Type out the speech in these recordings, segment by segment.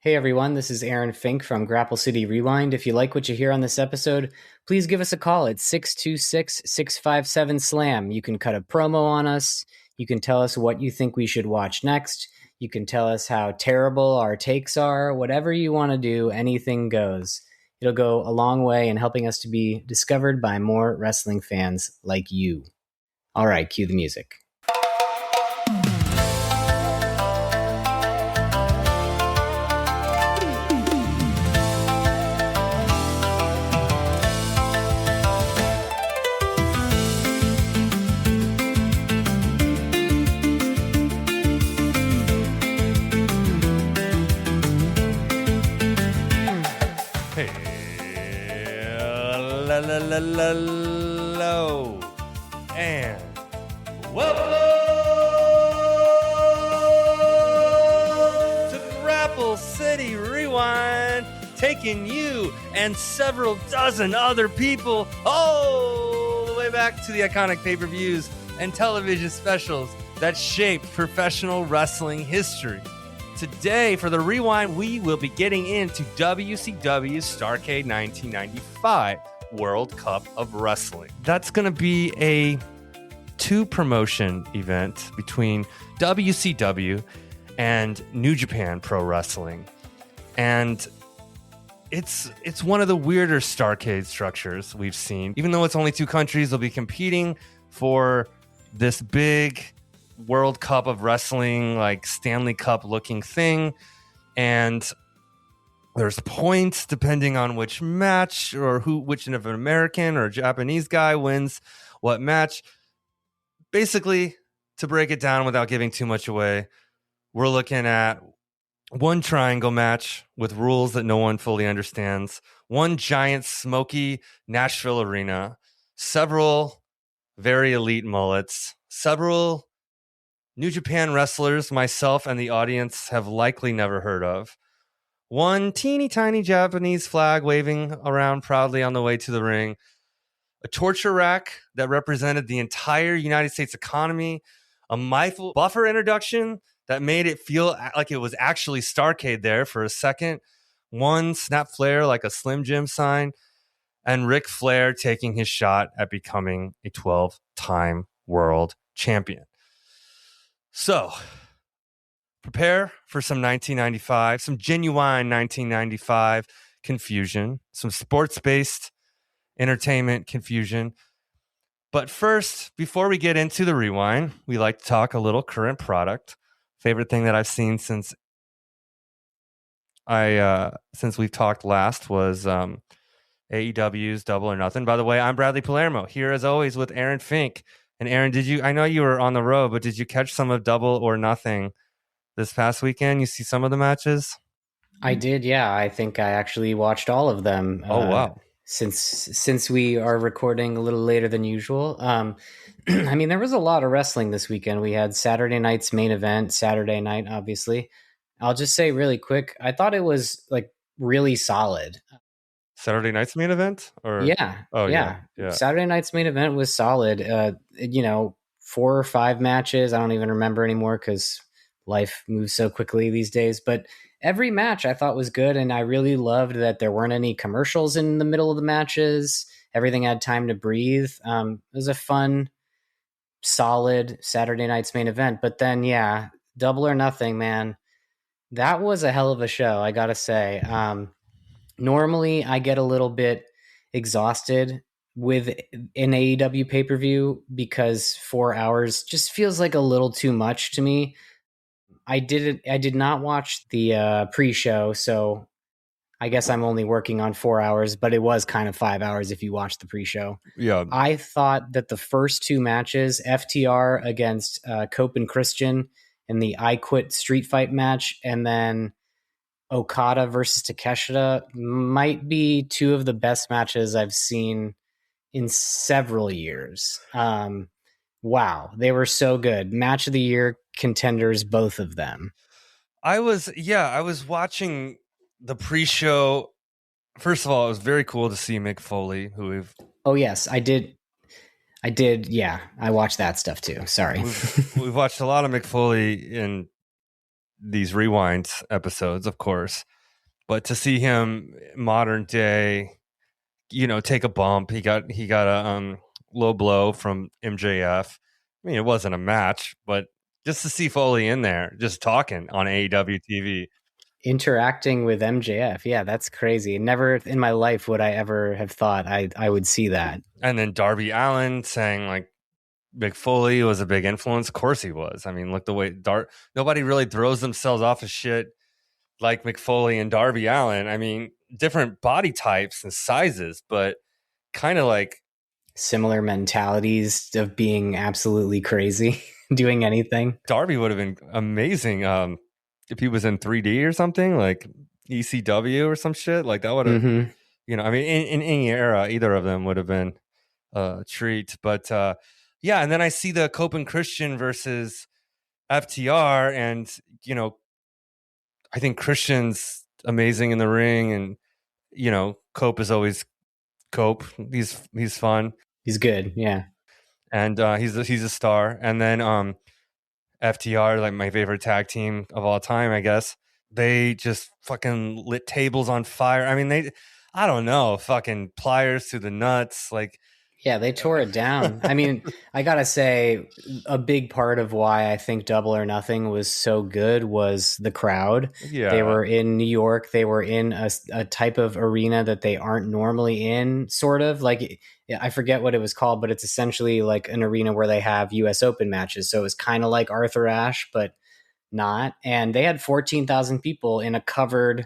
Hey everyone, this is Aaron Fink from Grapple City Rewind. If you like what you hear on this episode, please give us a call at 626-657-SLAM. You can cut a promo on us. You can tell us what you think we should watch next. You can tell us how terrible our takes are. Whatever you want to do, anything goes. It'll go a long way in helping us to be discovered by more wrestling fans like you. All right, cue the music. Hello and welcome to Grapple City Rewind, taking you and several dozen other people all the way back to the iconic pay-per-views and television specials that shaped professional wrestling history. Today, for the Rewind, we will be getting into WCW's Starrcade 1995 World Cup of Wrestling. That's going to be a two-promotion event between WCW and New Japan Pro Wrestling. And it's one of the weirder Starrcade structures we've seen. Even though it's only two countries, they'll be competing for this big World Cup of Wrestling, like Stanley Cup looking thing. And there's points depending on which match or which of an American or Japanese guy wins what match. Basically, to break it down without giving too much away, we're looking at one triangle match with rules that no one fully understands, one giant smoky Nashville arena, several very elite mullets, several New Japan wrestlers myself and the audience have likely never heard of, one teeny tiny Japanese flag waving around proudly on the way to the ring, a torture rack that represented the entire United States economy, a mindful buffer introduction that made it feel like it was actually Starrcade there for a second, one snap flare like a Slim Jim sign, and Ric Flair taking his shot at becoming a 12-time world champion. So, prepare for some 1995, some genuine 1995 confusion, some sports-based entertainment confusion. But first, before we get into the Rewind, we like to talk a little current product. Favorite thing that I've seen since we've talked last was AEW's Double or Nothing. By the way, I'm Bradley Palermo, here as always with Aaron Fink. And Aaron, I know you were on the road, but did you catch some of Double or Nothing this past weekend? You see some of the matches? I did, yeah. I think I actually watched all of them. Oh, wow. Since we are recording a little later than usual. I mean, there was a lot of wrestling this weekend. We had Saturday night's main event, Saturday night, obviously. I'll just say really quick, I thought it was like really solid. Saturday night's main event? Or yeah. Oh, yeah. Saturday night's main event was solid. 4 or 5 matches. I don't even remember anymore because life moves so quickly these days. But every match I thought was good, and I really loved that there weren't any commercials in the middle of the matches. Everything had time to breathe. It was a fun, solid Saturday night's main event. But then, yeah, Double or Nothing, man. That was a hell of a show, I gotta say. Normally, I get a little bit exhausted with an AEW pay-per-view because 4 hours just feels like a little too much to me. I did not watch the pre-show, so I guess I'm only working on 4 hours, but it was kind of 5 hours if you watch the pre-show. Yeah. I thought that the first 2 matches, FTR against Cope and Christian in the I Quit street fight match, and then Okada versus Takeshita, might be 2 of the best matches I've seen in several years. Wow, they were so good. Match of the year contenders, both of them. I was watching the pre-show. First of all, it was very cool to see Mick Foley, who we've... Oh, yes, I did. Yeah, I watched that stuff too. Sorry. We've watched a lot of Mick Foley in these Rewind episodes, of course. But to see him modern day, take a bump. He got a low blow from MJF. I mean, it wasn't a match, but just to see Foley in there, just talking on AEW TV. Interacting with MJF. Yeah, that's crazy. Never in my life would I ever have thought I would see that. And then Darby Allin saying like Mick Foley was a big influence. Of course he was. I mean, look the way nobody really throws themselves off of shit like Mick Foley and Darby Allin. I mean, different body types and sizes, but kind of like similar mentalities of being absolutely crazy, doing anything. Darby would have been amazing if he was in 3D or something, like ECW or some shit. Like that would have, I mean, in any era, either of them would have been a treat. But yeah, and then I see the Cope and Christian versus FTR, and I think Christian's amazing in the ring, and Cope is always Cope. He's fun. He's good, yeah. And he's a star. And then FTR, like my favorite tag team of all time, I guess. They just fucking lit tables on fire. I mean, I don't know, fucking pliers to the nuts, like. Yeah, they tore it down. I mean, I gotta say, a big part of why I think Double or Nothing was so good was the crowd. Yeah. They were in New York. They were in a type of arena that they aren't normally in, sort of. Like, I forget what it was called, but it's essentially like an arena where they have US Open matches. So it was kind of like Arthur Ashe, but not. And they had 14,000 people in a covered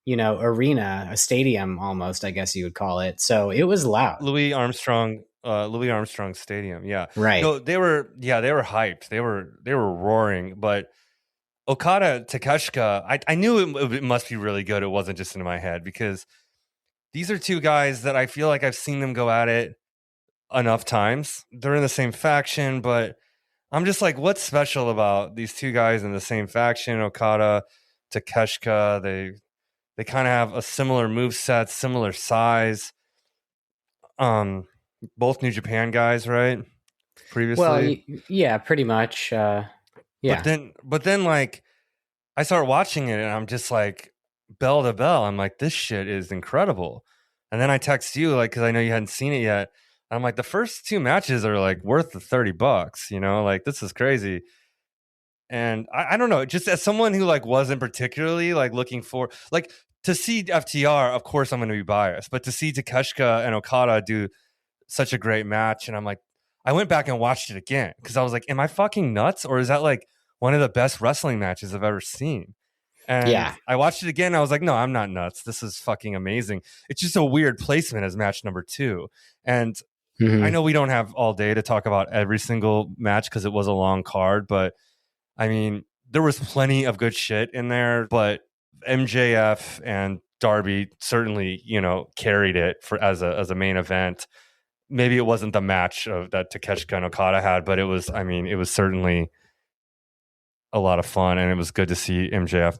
arena, a stadium almost, I guess you would call it. So it was loud. Louis Armstrong Stadium. Yeah. Right. No, they were hyped. They were roaring, but Okada Takeshita, I knew it must be really good. It wasn't just in my head, because these are two guys that I feel like I've seen them go at it enough times. They're in the same faction, but I'm just like, what's special about these two guys in the same faction? Okada, Takeshita, they kind of have a similar moveset, similar size. Both New Japan guys, right? Previously. Well, yeah, pretty much. Yeah. But then, like, I start watching it and I'm just like, bell to bell. I'm like, this shit is incredible. And then I text you, like, because I know you hadn't seen it yet. I'm like, the first two matches are like worth the $30, like, this is crazy. And I don't know, just as someone who like wasn't particularly like looking for, like, to see FTR, of course I'm going to be biased, but to see Takeshita and Okada do such a great match, and I'm like, I went back and watched it again because I was like, am I fucking nuts, or is that like one of the best wrestling matches I've ever seen? And yeah, I watched it again. I was like, no, I'm not nuts. This is fucking amazing. It's just a weird placement as match number 2. And I know we don't have all day to talk about every single match because it was a long card, but I mean, there was plenty of good shit in there, but MJF and Darby certainly, carried it as a main event. Maybe it wasn't the match that Takeshita and Okada had, but it was certainly a lot of fun, and it was good to see MJF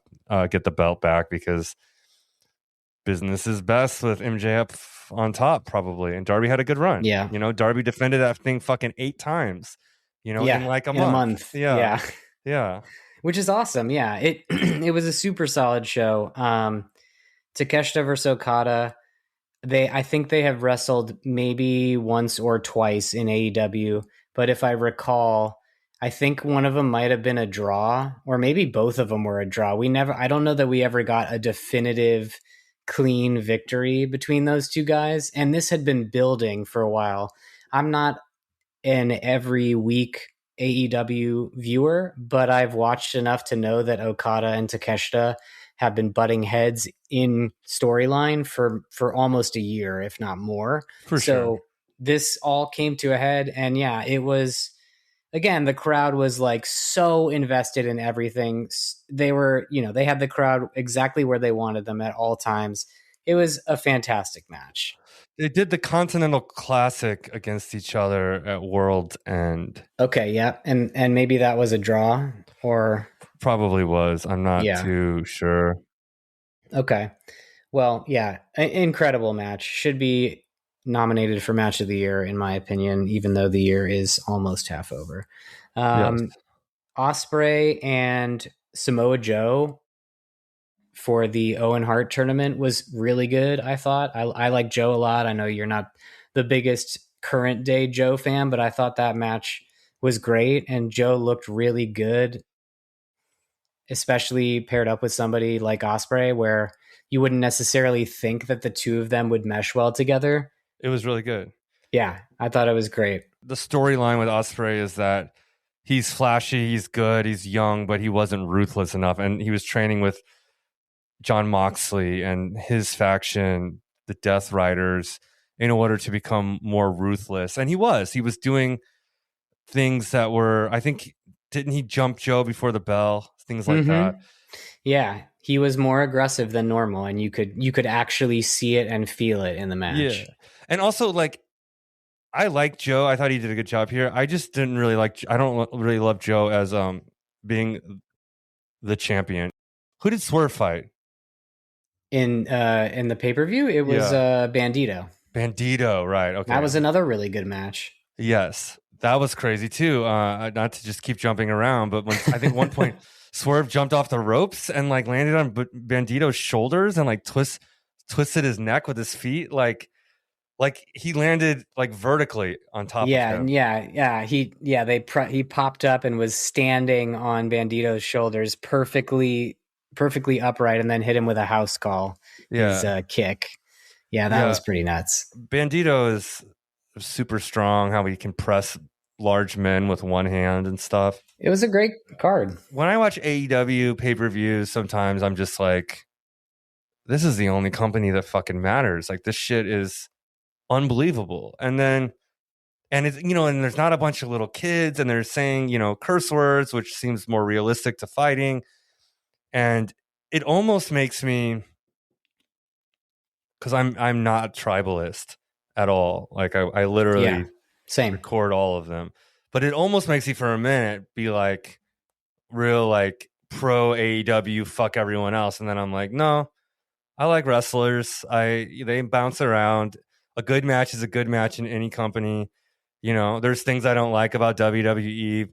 get the belt back, because business is best with MJF on top, probably. And Darby had a good run. Yeah. Darby defended that thing fucking 8 times, in like a month. Yeah. Yeah. Which is awesome. Yeah. It was a super solid show. Takeshita versus Okada. I think they have wrestled maybe once or twice in AEW, but if I recall, I think one of them might have been a draw, or maybe both of them were a draw. I don't know that we ever got a definitive clean victory between those two guys. And this had been building for a while. I'm not an every week AEW viewer, but I've watched enough to know that Okada and Takeshita have been butting heads in storyline for almost a year, if not more. For sure. This all came to a head, and yeah, it was, again, the crowd was like so invested in everything. They were, they had the crowd exactly where they wanted them at all times. It was a fantastic match. They did the Continental Classic against each other at World End. Okay, yeah. And maybe that was a draw, or probably was. I'm not too sure. Okay. Well, yeah, incredible match. Should be nominated for match of the year, in my opinion, even though the year is almost half over. Yes. Ospreay and Samoa Joe for the Owen Hart tournament was really good. I thought I like Joe a lot. I know you're not the biggest current day Joe fan, but I thought that match was great, and Joe looked really good, especially paired up with somebody like Ospreay, where you wouldn't necessarily think that the two of them would mesh well together. It was really good. Yeah, I thought it was great. The storyline with Ospreay is that he's flashy, he's good, he's young, but he wasn't ruthless enough, and he was training with John Moxley and his faction, the Death Riders, in order to become more ruthless. And he was doing things that were, I think, didn't he jump Joe before the bell? Things like that. Yeah, he was more aggressive than normal, and you could actually see it and feel it in the match. Yeah. And also, like, I like Joe. I thought he did a good job here. I just didn't really I don't really love Joe as being the champion. Who did Swerve fight? In the pay-per-view, it was Bandito. Bandito, right. Okay. That was another really good match. Yes. That was crazy too. Not to just keep jumping around, but when I think one point Swerve jumped off the ropes and like landed on Bandito's shoulders and like twisted his neck with his feet, like he landed like vertically on top of him. He popped up and was standing on Bandito's shoulders perfectly upright, and then hit him with a house call. His kick. Yeah, that was pretty nuts. Bandito is super strong, how he can press large men with one hand and stuff. It was a great card. When I watch AEW pay-per-views, sometimes I'm just like, this is the only company that fucking matters. Like, this shit is unbelievable. And it's, and there's not a bunch of little kids, and they're saying, curse words, which seems more realistic to fighting. And it almost makes me, because I'm not tribalist at all. Like, I literally record all of them. But it almost makes me for a minute be like real like pro AEW, fuck everyone else. And then I'm like, no, I like wrestlers. They bounce around. A good match is a good match in any company. There's things I don't like about WWE,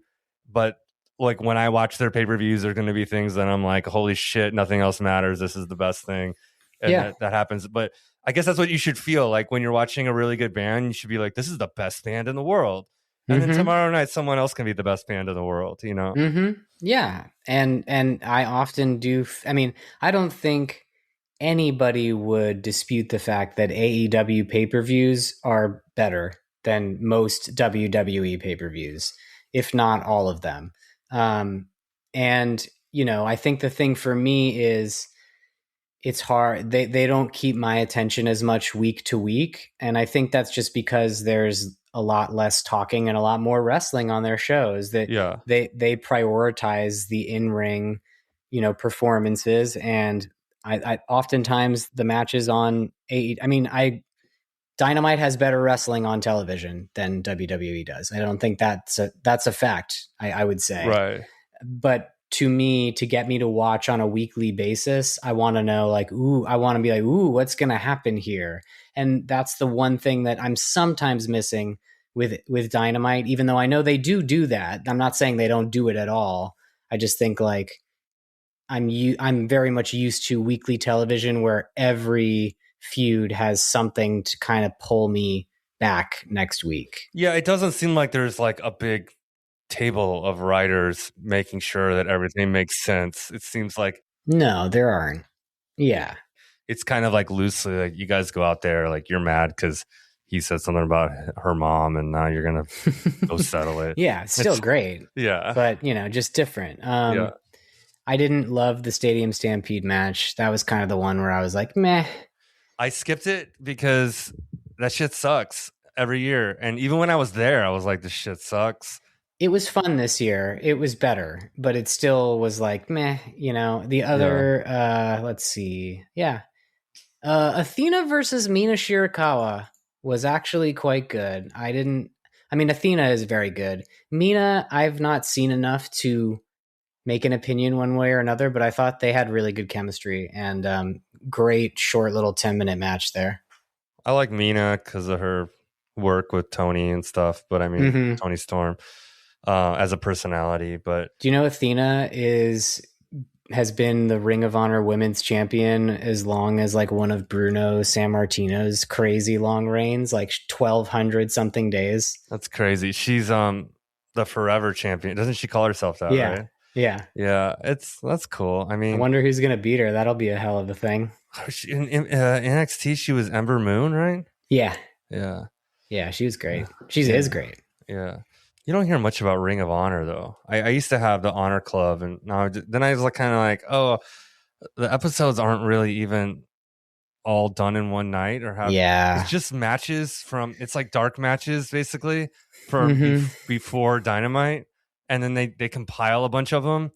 but like when I watch their pay-per-views, there's going to be things that I'm like, holy shit, nothing else matters. This is the best thing. And that happens. But I guess that's what you should feel like when you're watching a really good band. You should be like, this is the best band in the world. And then tomorrow night, someone else can be the best band in the world, Yeah. And I often do. I mean, I don't think anybody would dispute the fact that AEW pay-per-views are better than most WWE pay-per-views, if not all of them. And, I think the thing for me is it's hard. They don't keep my attention as much week to week. And I think that's just because there's a lot less talking and a lot more wrestling on their shows, that they prioritize the in-ring, performances. And I oftentimes the matches on Dynamite has better wrestling on television than WWE does. I don't think that's a fact. I would say, right. But to me, to get me to watch on a weekly basis, I want to know I want to be like, what's going to happen here? And that's the one thing that I'm sometimes missing with Dynamite, even though I know they do that. I'm not saying they don't do it at all. I just think like I'm very much used to weekly television where every feud has something to kind of pull me back next week. Yeah, it doesn't seem like there's like a big table of writers making sure that everything makes sense. It seems like no, there aren't. Yeah, it's kind of like loosely like you guys go out there like you're mad because he said something about her mom, and now you're gonna go settle it. Yeah, it's still great. Yeah, but just different. I didn't love the Stadium Stampede match. That was kind of the one where I was like, meh. I skipped it because that shit sucks every year, and even when I was there, I was like, this shit sucks. It was fun this year. It was better, but it still was like, meh, the other, let's see. Yeah. Athena versus Mina Shirakawa was actually quite good. Athena is very good. Mina, I've not seen enough to make an opinion one way or another, but I thought they had really good chemistry and great short little 10-minute match there. I like Mina because of her work with Tony and stuff, but Tony Storm. As a personality, but do you know Athena is has been the Ring of Honor Women's Champion as long as like one of Bruno Sammartino's crazy long reigns, like 1,200 something days. That's crazy. She's the forever champion. Doesn't she call herself that, Yeah. right? Yeah. Yeah, that's cool. I mean, I wonder who's going to beat her. That'll be a hell of a thing. in NXT, she was Ember Moon, right? Yeah. Yeah. Yeah, she was great. She is great. Yeah. You don't hear much about Ring of Honor, though. I used to have the Honor Club, and now then I was like, kind of like, oh, the episodes aren't really even all done in one night, or have it's just matches from, it's like dark matches basically for before Dynamite, and then they compile a bunch of them,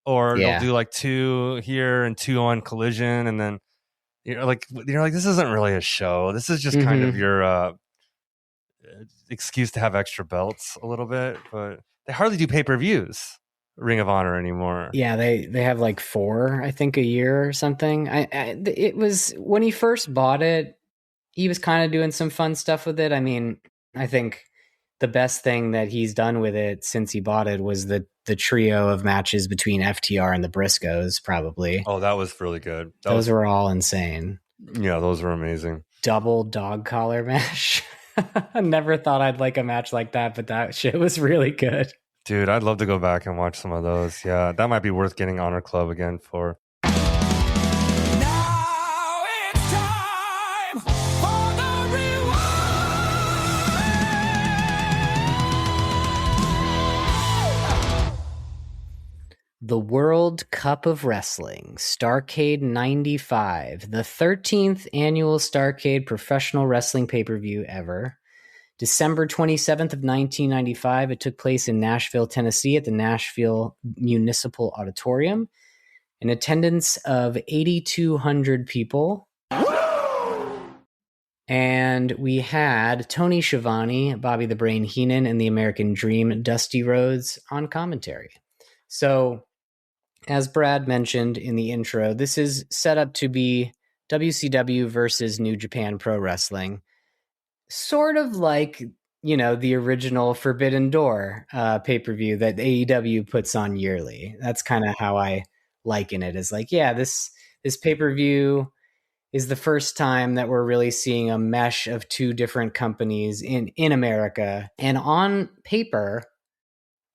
or they'll do like 2 here and 2 on Collision, and then you're like this isn't really a show. This is just kind of your excuse to have extra belts a little bit, but they hardly do pay-per-views, Ring of Honor, anymore. Yeah, they have like 4, I think, a year or something. It was when he first bought it, he was kind of doing some fun stuff with it. I mean, I think the best thing that he's done with it since he bought it was the trio of matches between FTR and the Briscoes, probably. Oh, that was really good. Those were all insane. Yeah, those were amazing. Double dog collar match. I never thought I'd like a match like that, but that shit was really good. Dude, I'd love to go back and watch some of those. Yeah, that might be worth getting Honor Club again for. Now it's time for the rewind. The World Cup of Wrestling, Starrcade 95, the 13th annual Starrcade professional wrestling pay-per-view ever. December 27th of 1995, it took place in Nashville, Tennessee at the Nashville Municipal Auditorium. An attendance of 8,200 people. And we had Tony Schiavone, Bobby the Brain Heenan, and the American Dream, Dusty Rhodes, on commentary. So, as Brad mentioned in the intro, this is set up to be WCW versus New Japan Pro Wrestling. Sort of like, you know, the original Forbidden Door pay-per-view that AEW puts on yearly. That's kind of how I liken it. Is like, yeah, this pay-per-view is the first time that we're really seeing a mesh of 2 different companies in America. And on paper,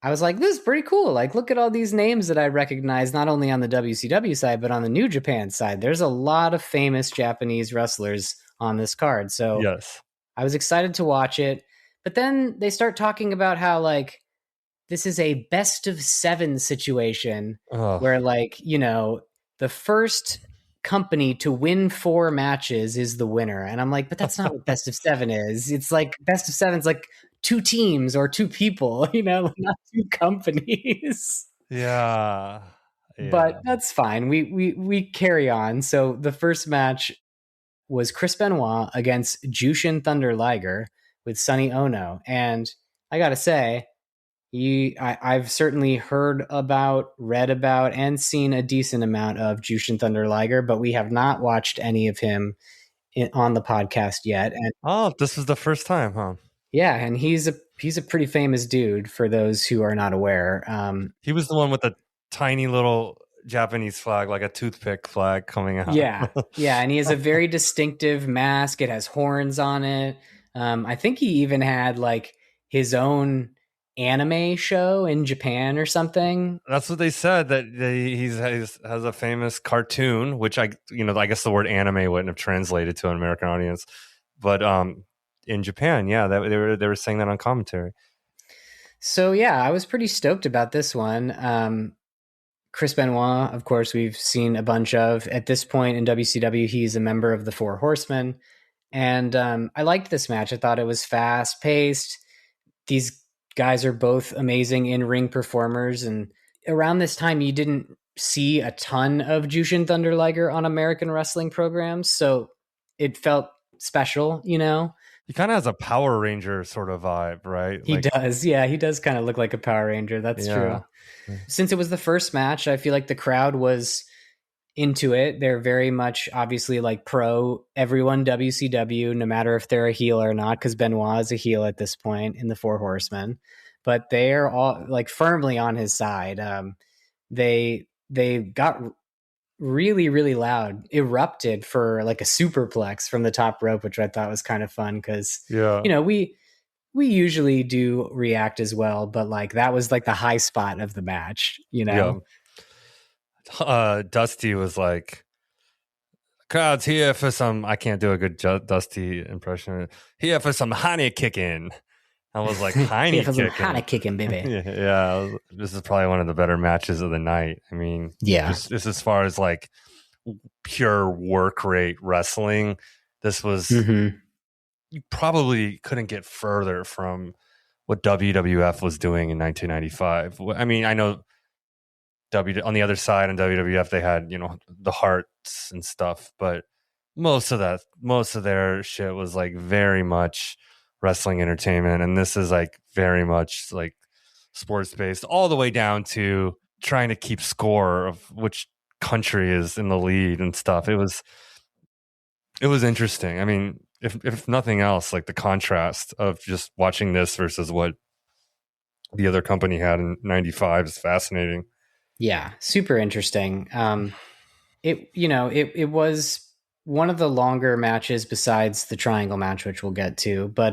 I was like, this is pretty cool. Like, look at all these names that I recognize, not only on the WCW side, but on the New Japan side. There's a lot of famous Japanese wrestlers on this card. So yes, I was excited to watch it. But then they start talking about how, like, this is a best of 7 situation where, like, you know, the first company to win 4 matches is the winner. And I'm like, but that's not what best of 7 is. It's like best of 7's like 2 teams or 2 people, you know, not 2 companies. Yeah. But that's fine. We carry on. So the first match was Chris Benoit against Jushin Thunder Liger with Sonny Ono. And I got to say, I've certainly heard about, read about, and seen a decent amount of Jushin Thunder Liger, but we have not watched any of him on the podcast yet. And this was the first time, huh? Yeah, and he's a pretty famous dude for those who are not aware. He was the one with the tiny little Japanese flag, like a toothpick flag coming out. Yeah, and he has a very distinctive mask. It has horns on it. I think he even had like his own anime show in Japan or something. That's what they said, that he has a famous cartoon, which I guess the word anime wouldn't have translated to an American audience, but in Japan, yeah, they were saying that on commentary. So yeah, I was pretty stoked about this one. Chris Benoit, of course, we've seen a bunch of. At this point in WCW, he's a member of the Four Horsemen. And I liked this match. I thought it was fast-paced. These guys are both amazing in-ring performers. And around this time, you didn't see a ton of Jushin Thunder Liger on American wrestling programs. So it felt special, you know? He kind of has a Power Ranger sort of vibe, right? He does. Yeah, he does kind of look like a Power Ranger. That's true. Since it was the first match, I feel like the crowd was into it. They're very much obviously like pro everyone WCW, no matter if they're a heel or not, because Benoit is a heel at this point in the Four Horsemen. But they're all like firmly on his side. They they got really, really loud, erupted for like a superplex from the top rope, which I thought was kind of fun because, Yeah. you know, we usually do react as well, but like that was like the high spot of the match, you know? Dusty was like, crowd's here for some, I can't do a good Dusty impression, here for some honey kicking. I was like, honey kicking. Honey kicking, baby. Yeah, this is probably one of the better matches of the night. I mean, Yeah. just as far as like pure work rate wrestling, this was, you probably couldn't get further from what WWF was doing in 1995. I mean, I know on the other side in WWF, they had, you know, the Hearts and stuff, but most of their shit was like very much wrestling entertainment, and this is like very much like sports based, all the way down to trying to keep score of which country is in the lead and stuff. It was interesting. I mean, if nothing else, like the contrast of just watching this versus what the other company had in 95 is fascinating. Yeah, super interesting. It was one of the longer matches besides the triangle match, which we'll get to. But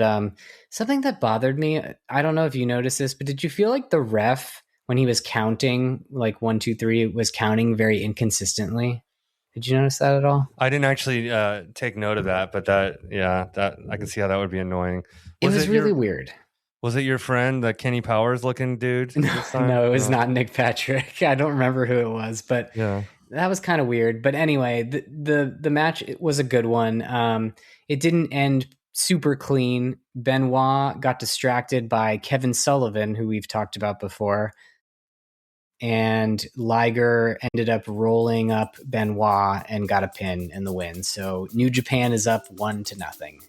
something that bothered me, I don't know if you noticed this, but did you feel like the ref, when he was counting, like 1, 2, 3, was counting very inconsistently? Did you notice that at all? I didn't actually take note of that, but that I can see how that would be annoying. It was really weird. Was it your friend, the Kenny Powers looking dude? No, it was not Nick Patrick. I don't remember who it was, but yeah, that was kind of weird. But anyway, the match was a good one. It didn't end super clean. Benoit got distracted by Kevin Sullivan, who we've talked about before. And Liger ended up rolling up Benoit and got a pin in the win. So New Japan is up 1-0.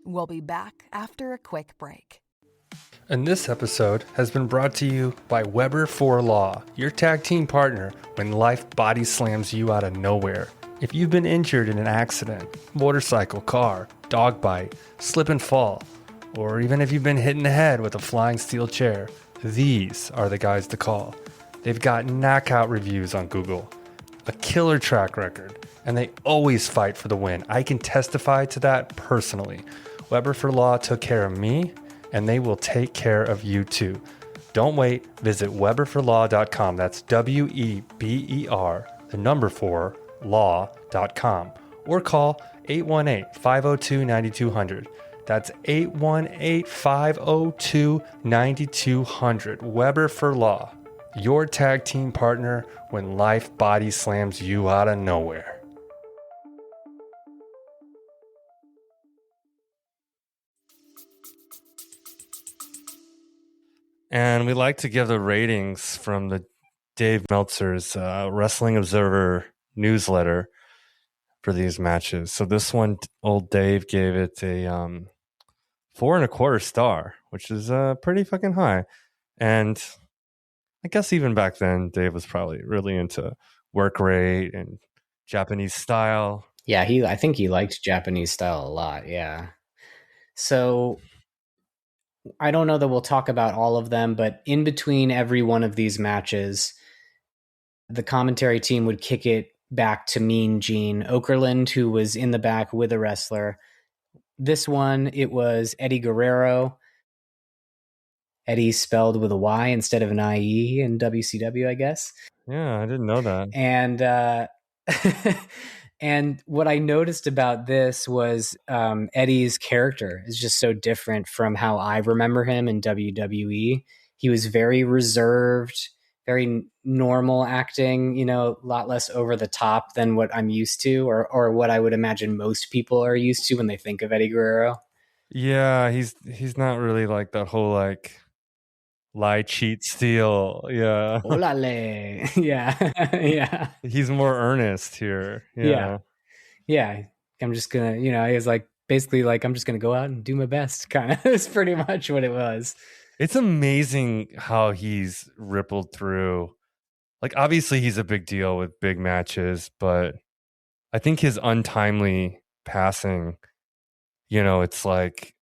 We'll be back after a quick break. And this episode has been brought to you by Weber for Law, your tag team partner when life body slams you out of nowhere. If you've been injured in an accident, motorcycle, car, dog bite, slip and fall, or even if you've been hit in the head with a flying steel chair, these are the guys to call. They've got knockout reviews on Google, a killer track record, and they always fight for the win. I can testify to that personally. Weber for Law took care of me, and they will take care of you too. Don't wait. Visit weberforlaw.com. That's WEBER, the number 4, law.com. Or call 818-502-9200. That's 818-502-9200. Weber for Law, your tag team partner when life body slams you out of nowhere. and we like to give the ratings from the Dave Meltzer's Wrestling Observer newsletter for these matches. So this one, old Dave gave it a 4.25 star, which is pretty fucking high. And I guess even back then, Dave was probably really into work rate and Japanese style. Yeah, I think he liked Japanese style a lot. Yeah. So I don't know that we'll talk about all of them, but in between every one of these matches, the commentary team would kick it back to Mean Gene Okerlund, who was in the back with a wrestler. This one, it was Eddie Guerrero. Eddie spelled with a Y instead of an IE in WCW, I guess. Yeah, I didn't know that. And and what I noticed about this was Eddie's character is just so different from how I remember him in WWE. He was very reserved, very normal acting, a lot less over the top than what I'm used to, or what I would imagine most people are used to when they think of Eddie Guerrero. Yeah, he's not really like that whole like lie, cheat, steal. Yeah. Olale. Yeah. Yeah. He's more earnest here. Yeah. Yeah. I'm just gonna, he was like basically like I'm just gonna go out and do my best, kind of. It's pretty much what it was. It's amazing how he's rippled through. Like, obviously he's a big deal with big matches, but I think his untimely passing, it's like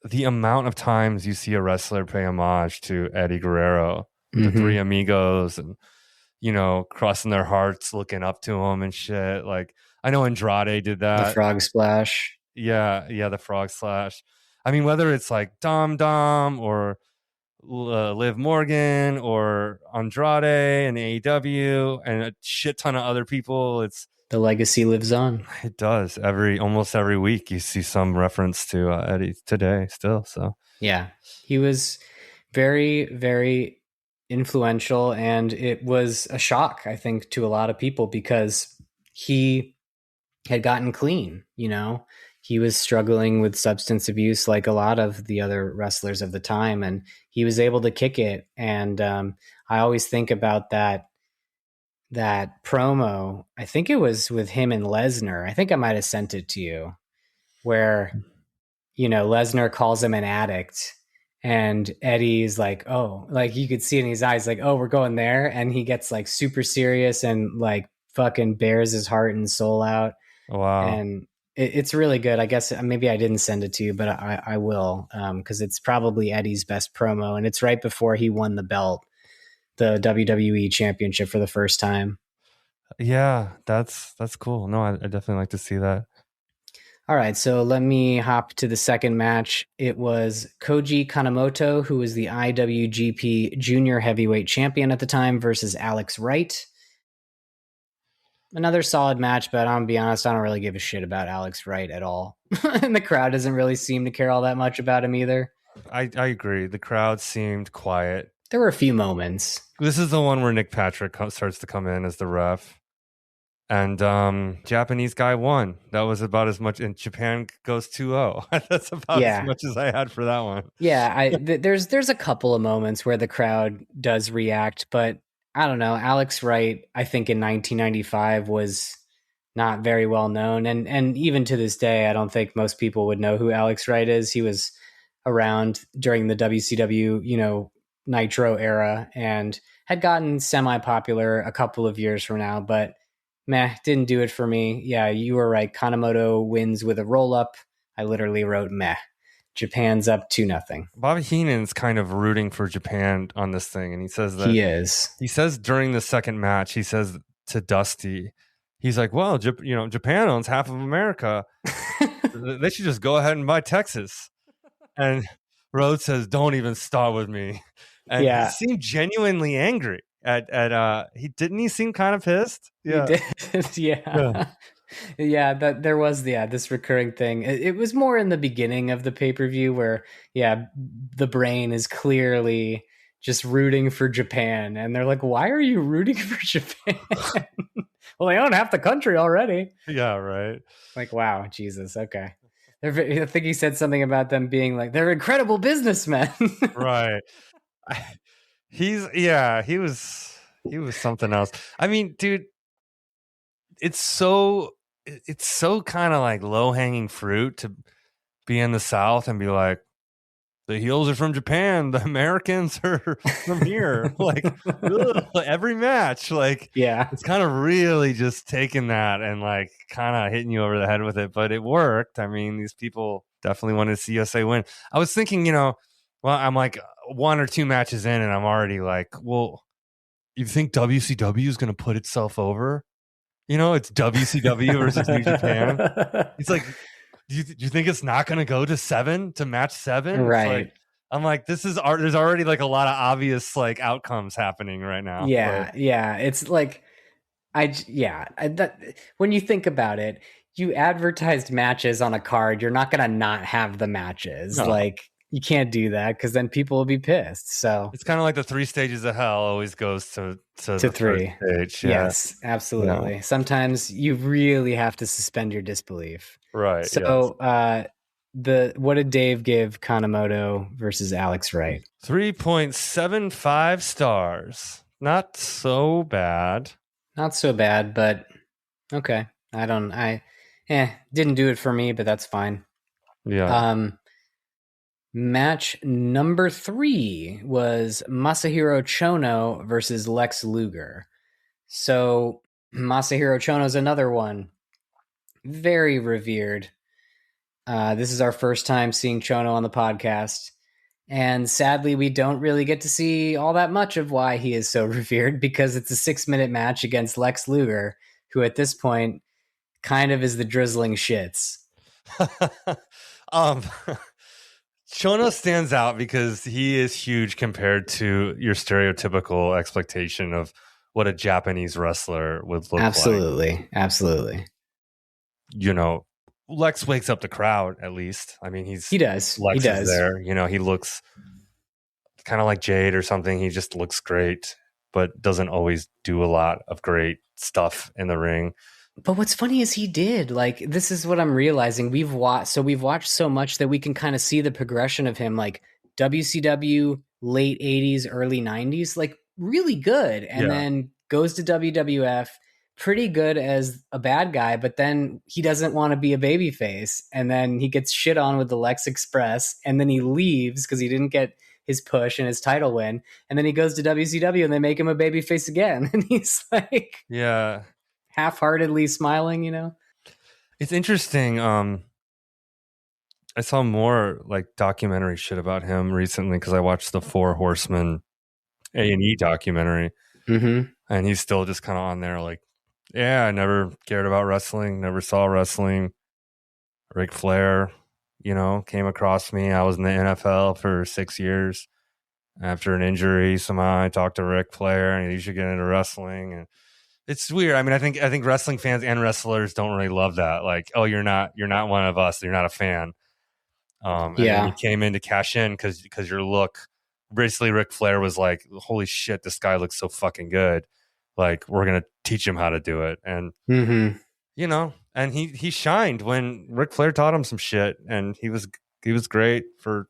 the amount of times you see a wrestler pay homage to Eddie Guerrero with the three amigos and, you know, crossing their hearts, looking up to him and shit. Like, I know Andrade did that. The frog splash. Yeah, the frog slash. I mean, whether it's like Dom or Liv Morgan or Andrade and AEW and a shit ton of other people, the legacy lives on. It does. Almost every week you see some reference to Eddie today still. So yeah, he was very, very influential, and it was a shock, I think, to a lot of people because he had gotten clean. You know, he was struggling with substance abuse like a lot of the other wrestlers of the time, and he was able to kick it. And I always think about that promo. I think it was with him and Lesnar. I think I might have sent it to you, where, you know, Lesnar calls him an addict, and Eddie's like, oh, like you could see in his eyes, like, oh, we're going there. And he gets like super serious and like fucking bears his heart and soul out. wow. And it's really good. I guess maybe I didn't send it to you, but I will, because it's probably Eddie's best promo, and it's right before he won the belt, the WWE Championship, for the first time. Yeah, that's cool. No, I definitely like to see that. All right, so let me hop to the second match. It was Koji Kanemoto, who was the IWGP Junior Heavyweight Champion at the time, versus Alex Wright. Another solid match, but I'm gonna be honest, I don't really give a shit about Alex Wright at all. And the crowd doesn't really seem to care all that much about him either. I agree. The crowd seemed quiet. There were a few moments. This is the one where Nick Patrick starts to come in as the ref. And Japanese guy won. That was about as much. And Japan goes 2-0. That's about as much as I had for that one. Yeah, there's a couple of moments where the crowd does react, but I don't know. Alex Wright, I think in 1995 was not very well known, and even to this day, I don't think most people would know who Alex Wright is. He was around during the WCW, you know, Nitro era, and had gotten semi-popular a couple of years from now, but meh, didn't do it for me. Yeah, you were right. Kanemoto wins with a roll-up. I literally wrote meh. Japan's up 2-0. Bobby Heenan's kind of rooting for Japan on this thing, and he says that he is. He says during the second match, he says to Dusty, he's like, "Well, Japan owns half of America. They should just go ahead and buy Texas." And Rhodes says, "Don't even start with me." And he seemed genuinely angry. He seem kind of pissed? Yeah. He did. Yeah. Yeah, that there was this recurring thing. It was more in the beginning of the pay-per-view where the brain is clearly just rooting for Japan, and they're like, why are you rooting for Japan? Well, they own half the country already. Yeah, right. Like, wow, Jesus, okay. I think he said something about them being like, they're incredible businessmen. Right. He was something else. I mean, dude, it's so kind of like low-hanging fruit to be in the South and be like, the heels are from Japan, the Americans are from here. Like, every match, like, it's kind of really just taking that and like kind of hitting you over the head with it. But it worked. I mean, these people definitely wanted to see USA win. I was thinking, I'm like 1 or 2 matches in, and I'm already like, well, you think WCW is going to put itself over? It's WCW versus New Japan. It's like, do you think it's not going to go to match 7? Right. I'm like, there's already like a lot of obvious like outcomes happening right now. Yeah. Yeah. It's like, when you think about it, you advertised matches on a card. You're not going to not have the matches. No. Like, you can't do that because then people will be pissed. So it's kind of like the 3 stages of hell always goes to the 3 stage. Yeah. Yes, absolutely. Sometimes you really have to suspend your disbelief. Right. So what did Dave give Kanemoto versus Alex Wright? 3.75 stars. Not so bad. Not so bad, but okay. Didn't do it for me, but that's fine. Yeah. Match number 3 was Masahiro Chono versus Lex Luger. So Masahiro Chono is another one. Very revered. This is our first time seeing Chono on the podcast. And sadly, we don't really get to see all that much of why he is so revered, because it's a 6-minute match against Lex Luger, who at this point kind of is the drizzling shits. Chono stands out because he is huge compared to your stereotypical expectation of what a Japanese wrestler would look like. Absolutely. You know, Lex wakes up the crowd, at least. I mean, he does. Lex is there. You know, he looks kind of like Jade or something. He just looks great, but doesn't always do a lot of great stuff in the ring. But what's funny is he did. Like, this is what I'm realizing. We've watched so much that we can kind of see the progression of him, like WCW, late 80s, early 90s, like really good. And then goes to WWF, pretty good as a bad guy, but then he doesn't want to be a babyface. And then he gets shit on with the Lex Express, and then he leaves because he didn't get his push and his title win. And then he goes to WCW and they make him a babyface again. And he's like, yeah, half-heartedly smiling, you know. It's interesting. I saw more like documentary shit about him recently because I watched the Four Horsemen A&E documentary, and he's still just kind of on there like, yeah, I never cared about wrestling, never saw wrestling. Ric Flair, you know, came across me. I was in the NFL for 6 years. After an injury, somehow I talked to Ric Flair and you should get into wrestling. And it's weird. I mean, I think wrestling fans and wrestlers don't really love that. Like, oh, you're not one of us. You're not a fan. And then you came in to cash in because your look. Basically, Ric Flair was like, "Holy shit, this guy looks so fucking good. Like, we're gonna teach him how to do it." And you know, and he shined when Ric Flair taught him some shit, and he was great for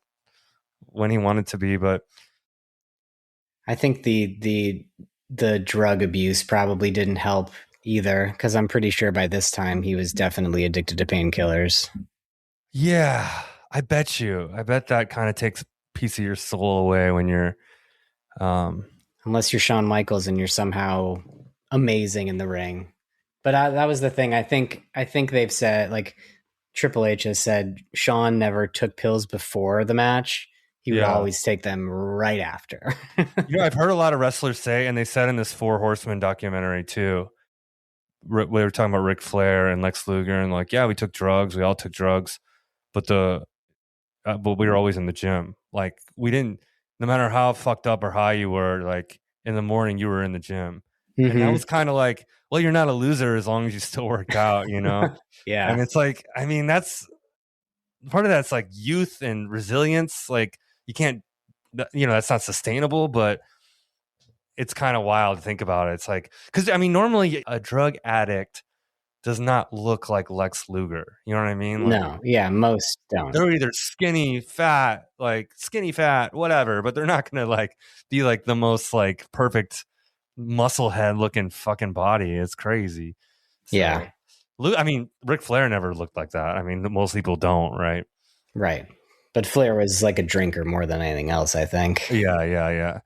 when he wanted to be. But I think the drug abuse probably didn't help either, because I'm pretty sure by this time he was definitely addicted to painkillers. Yeah, I bet that kind of takes a piece of your soul away when you're unless you're Shawn Michaels and you're somehow amazing in the ring. But that was the thing. I think they've said, like, Triple H has said Shawn never took pills before the match. He would always take them right after. You know, I've heard a lot of wrestlers say, and they said in this Four Horsemen documentary too, we were talking about Ric Flair and Lex Luger, and like, yeah, we took drugs. We all took drugs, but but we were always in the gym. Like, we didn't, no matter how fucked up or high you were, like in the morning, you were in the gym. And that was kind of like, well, you're not a loser as long as you still work out, you know? Yeah. And it's like, I mean, that's part of that's like youth and resilience. Like, you can't, you know, that's not sustainable, but it's kind of wild to think about it. It's like, because I mean, normally a drug addict does not look like Lex Luger. You know what I mean? Like, no, yeah, most don't. They're either skinny, fat, whatever, but they're not going to like be like the most like perfect muscle head looking fucking body. It's crazy. So, yeah. I mean, Ric Flair never looked like that. I mean, most people don't, right? Right. But Flair was like a drinker more than anything else, I think. Yeah.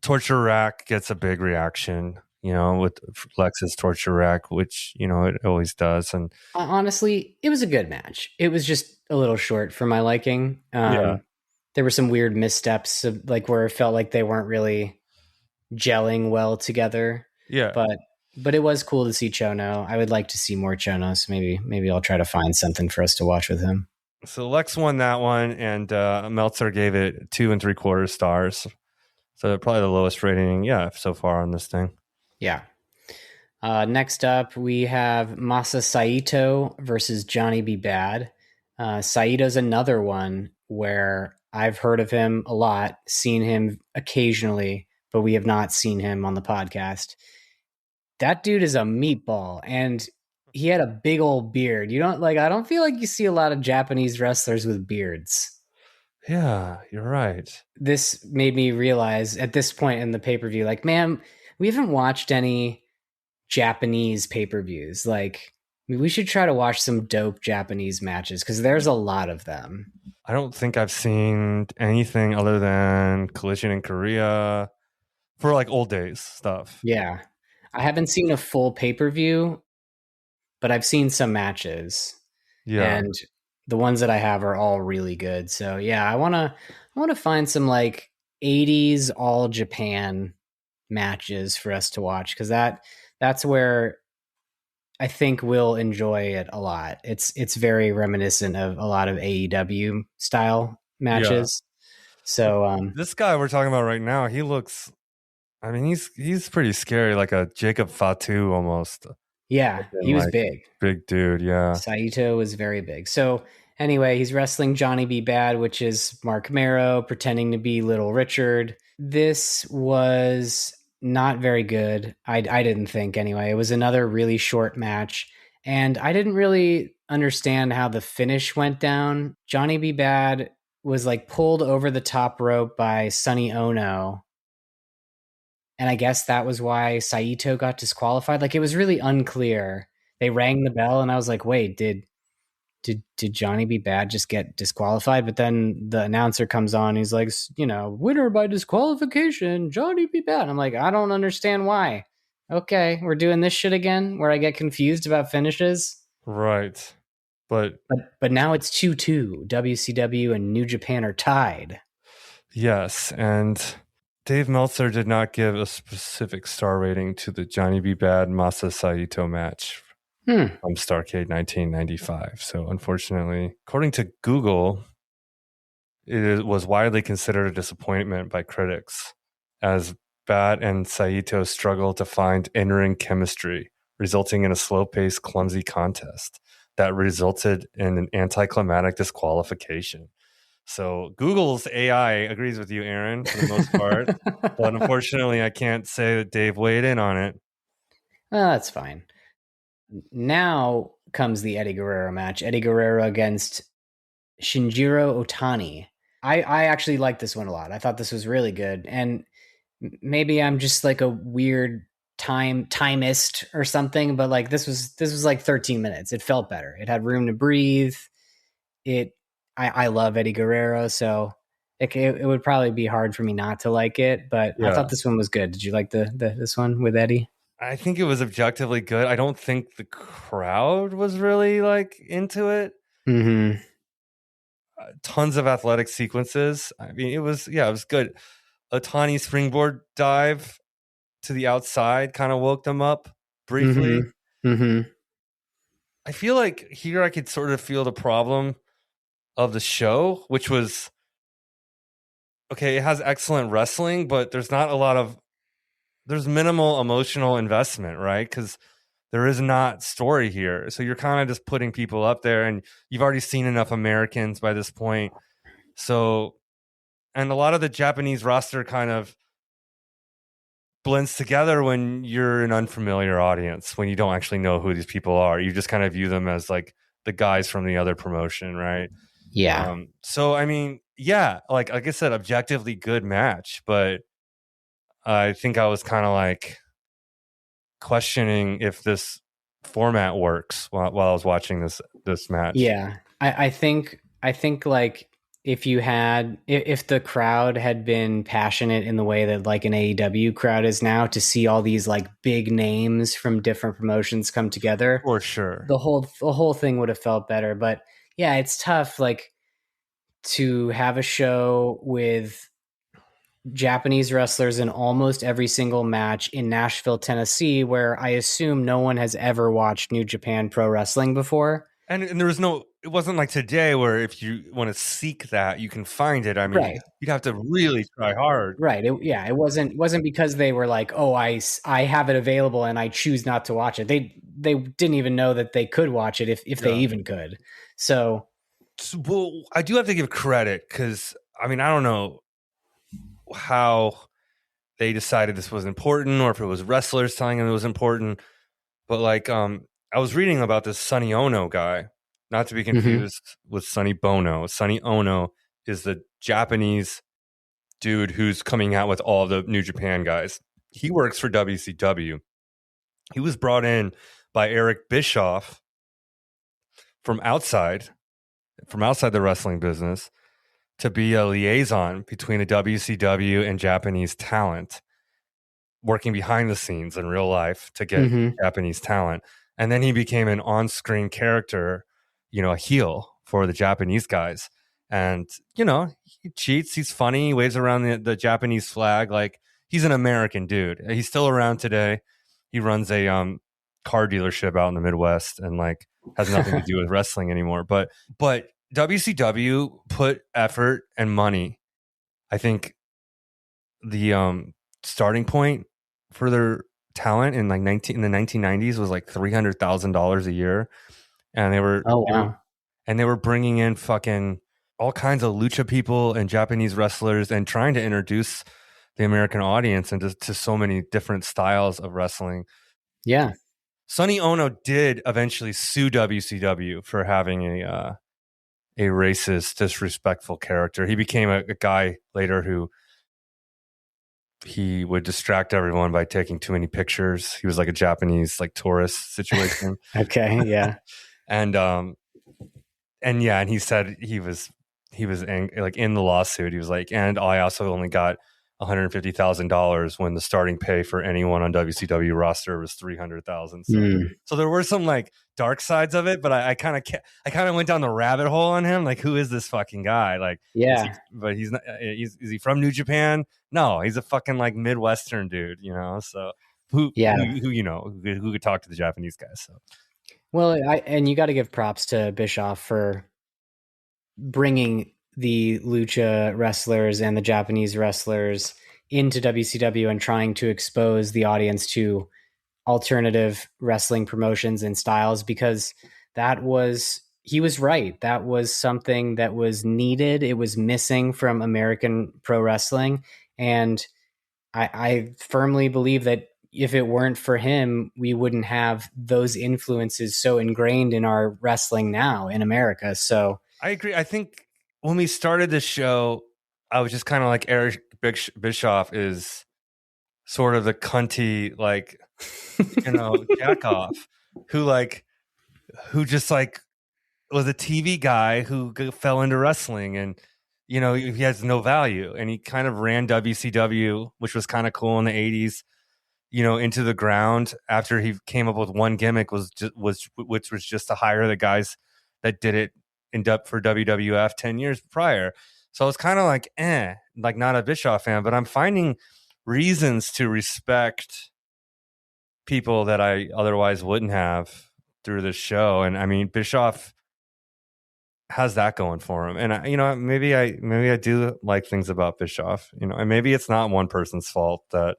Torture Rack gets a big reaction, you know, with Lex's Torture Rack, which, you know, it always does. And honestly, it was a good match. It was just a little short for my liking. There were some weird missteps, like where it felt like they weren't really gelling well together. Yeah. But it was cool to see Chono. I would like to see more Chono, so maybe I'll try to find something for us to watch with him. So Lex won that one, and Meltzer gave it 2 3/4 stars. So probably the lowest rating, so far on this thing. Yeah. Next up, we have Masa Saito versus Johnny B. Bad. Saito's another one where I've heard of him a lot, seen him occasionally, but we have not seen him on the podcast. That dude is a meatball, and he had a big old beard. I don't feel like you see a lot of Japanese wrestlers with beards. Yeah, you're right. This made me realize at this point in the pay-per-view, like, man, we haven't watched any Japanese pay-per-views. Like, we should try to watch some dope Japanese matches, because there's a lot of them. I don't think I've seen anything other than Collision in Korea for like old days stuff. Yeah. I haven't seen a full pay-per-view, but I've seen some matches. Yeah. And the ones that I have are all really good. So yeah, I wanna find some like 80s all Japan matches for us to watch, because that's where I think we'll enjoy it a lot. It's very reminiscent of a lot of AEW style matches. So This guy we're talking about right now, he looks. I mean, he's pretty scary, like a Jacob Fatu almost. yeah, he was Like, big. big dude, yeah. Saito was very big. So anyway, he's wrestling Johnny B. Bad, which is Mark Marrow pretending to be Little Richard. This was not very good. I didn't think anyway. It was another really short match, and I didn't really understand how the finish went down. Johnny B. Bad was like pulled over the top rope by Sonny Ono. And I guess that was why Saito got disqualified. Like, it was really unclear. They rang the bell, and I was like, "Wait, did Johnny B. Bad just get disqualified?" But then the announcer comes on. He's like, "Winner by disqualification, Johnny B. Bad." I'm like, I don't understand why. Okay, we're doing this shit again, where I get confused about finishes. Right, but now it's 2-2. WCW and New Japan are tied. yes, and Dave Meltzer did not give a specific star rating to the Johnny B. Bad Masa Saito match from Starrcade 1995. So unfortunately, according to Google, it was widely considered a disappointment by critics, as Bad and Saito struggled to find in-ring chemistry, resulting in a slow-paced, clumsy contest that resulted in an anticlimactic disqualification. So Google's AI agrees with you, Aaron, for the most part. But unfortunately, I can't say that Dave weighed in on it. Well, that's fine. Now comes the Eddie Guerrero match. Eddie Guerrero against Shinjiro Otani. I actually liked this one a lot. I thought this was really good. And maybe I'm just like a weird timist or something, but like this was like 13 minutes. It felt better. It had room to breathe. I love Eddie Guerrero, so it would probably be hard for me not to like it, but I thought this one was good. Did you like this one with Eddie? I think it was objectively good. I don't think the crowd was really like into it. Mm-hmm. Tons of athletic sequences. I mean, it was good. A tiny springboard dive to the outside kind of woke them up briefly. Mm-hmm. Mm-hmm. I feel like here I could sort of feel the problem of the show, which was, okay, it has excellent wrestling, but there's minimal emotional investment, right? Because there is not story here. So you're kind of just putting people up there, and you've already seen enough Americans by this point. So, and a lot of the Japanese roster kind of blends together when you're an unfamiliar audience, when you don't actually know who these people are. You just kind of view them as like the guys from the other promotion, right? Yeah. So, I mean, yeah, like I said, objectively good match, but I think I was kind of like questioning if this format works while I was watching this match. Yeah. I think like if the crowd had been passionate in the way that like an AEW crowd is now, to see all these like big names from different promotions come together, For sure. the whole thing would have felt better. But yeah, it's tough like to have a show with Japanese wrestlers in almost every single match in Nashville, Tennessee, where I assume no one has ever watched New Japan Pro Wrestling before. And there was it wasn't like today where if you want to seek that, you can find it. I mean, Right. You'd have to really try hard. Right. It wasn't because they were like, oh, I have it available and I choose not to watch it. They didn't even know that they could watch it if they even could. So, well, I do have to give credit because, I mean, I don't know how they decided this was important or if it was wrestlers telling them it was important. But like, I was reading about this Sonny Ono guy, not to be confused with Sonny Bono. Sonny Ono is the Japanese dude who's coming out with all the New Japan guys. He works for WCW. He was brought in by Eric Bischoff from outside the wrestling business to be a liaison between the WCW and Japanese talent, working behind the scenes in real life to get Japanese talent. And then he became an on-screen character, a heel for the Japanese guys. And, he cheats. He's funny. He waves around the Japanese flag. Like, he's an American dude. He's still around today. He runs a car dealership out in the Midwest and, like, has nothing to do with wrestling anymore. But WCW put effort and money. I think the starting point for their talent in, like, in the 1990s was like $300,000 a year. And they were, they were bringing in fucking all kinds of lucha people and Japanese wrestlers and trying to introduce the American audience into to so many different styles of wrestling. Yeah. Sonny Ono did eventually sue WCW for having a racist, disrespectful character. He became a guy later who he would distract everyone by taking too many pictures. He was like a Japanese, like, tourist situation. Okay. Yeah. And he said he was like, in the lawsuit, he was like, and I also only got $150,000 when the starting pay for anyone on WCW roster was $300,000. So there were some, like, dark sides of it, but I kind of went down the rabbit hole on him. Like, who is this fucking guy? Like, but he's not. Is he from New Japan? No, he's a fucking, like, Midwestern dude. So who could talk to the Japanese guys? So. Well, and you got to give props to Bischoff for bringing the lucha wrestlers and the Japanese wrestlers into WCW and trying to expose the audience to alternative wrestling promotions and styles, because he was right. That was something that was needed. It was missing from American pro wrestling. And I firmly believe that if it weren't for him, we wouldn't have those influences so ingrained in our wrestling now in America. So I agree. I think when we started this show, I was just kind of like, Eric Bischoff is sort of the cunty, like, jack off who just, like, was a TV guy who fell into wrestling, and, he has no value, and he kind of ran WCW, which was kind of cool in the 80s, into the ground after he came up with one gimmick, which was just to hire the guys that did it for WWF 10 years prior. So it's kind of like, like, not a Bischoff fan, but I'm finding reasons to respect people that I otherwise wouldn't have through this show. And I mean, Bischoff has that going for him. And maybe I do like things about Bischoff, and maybe it's not one person's fault that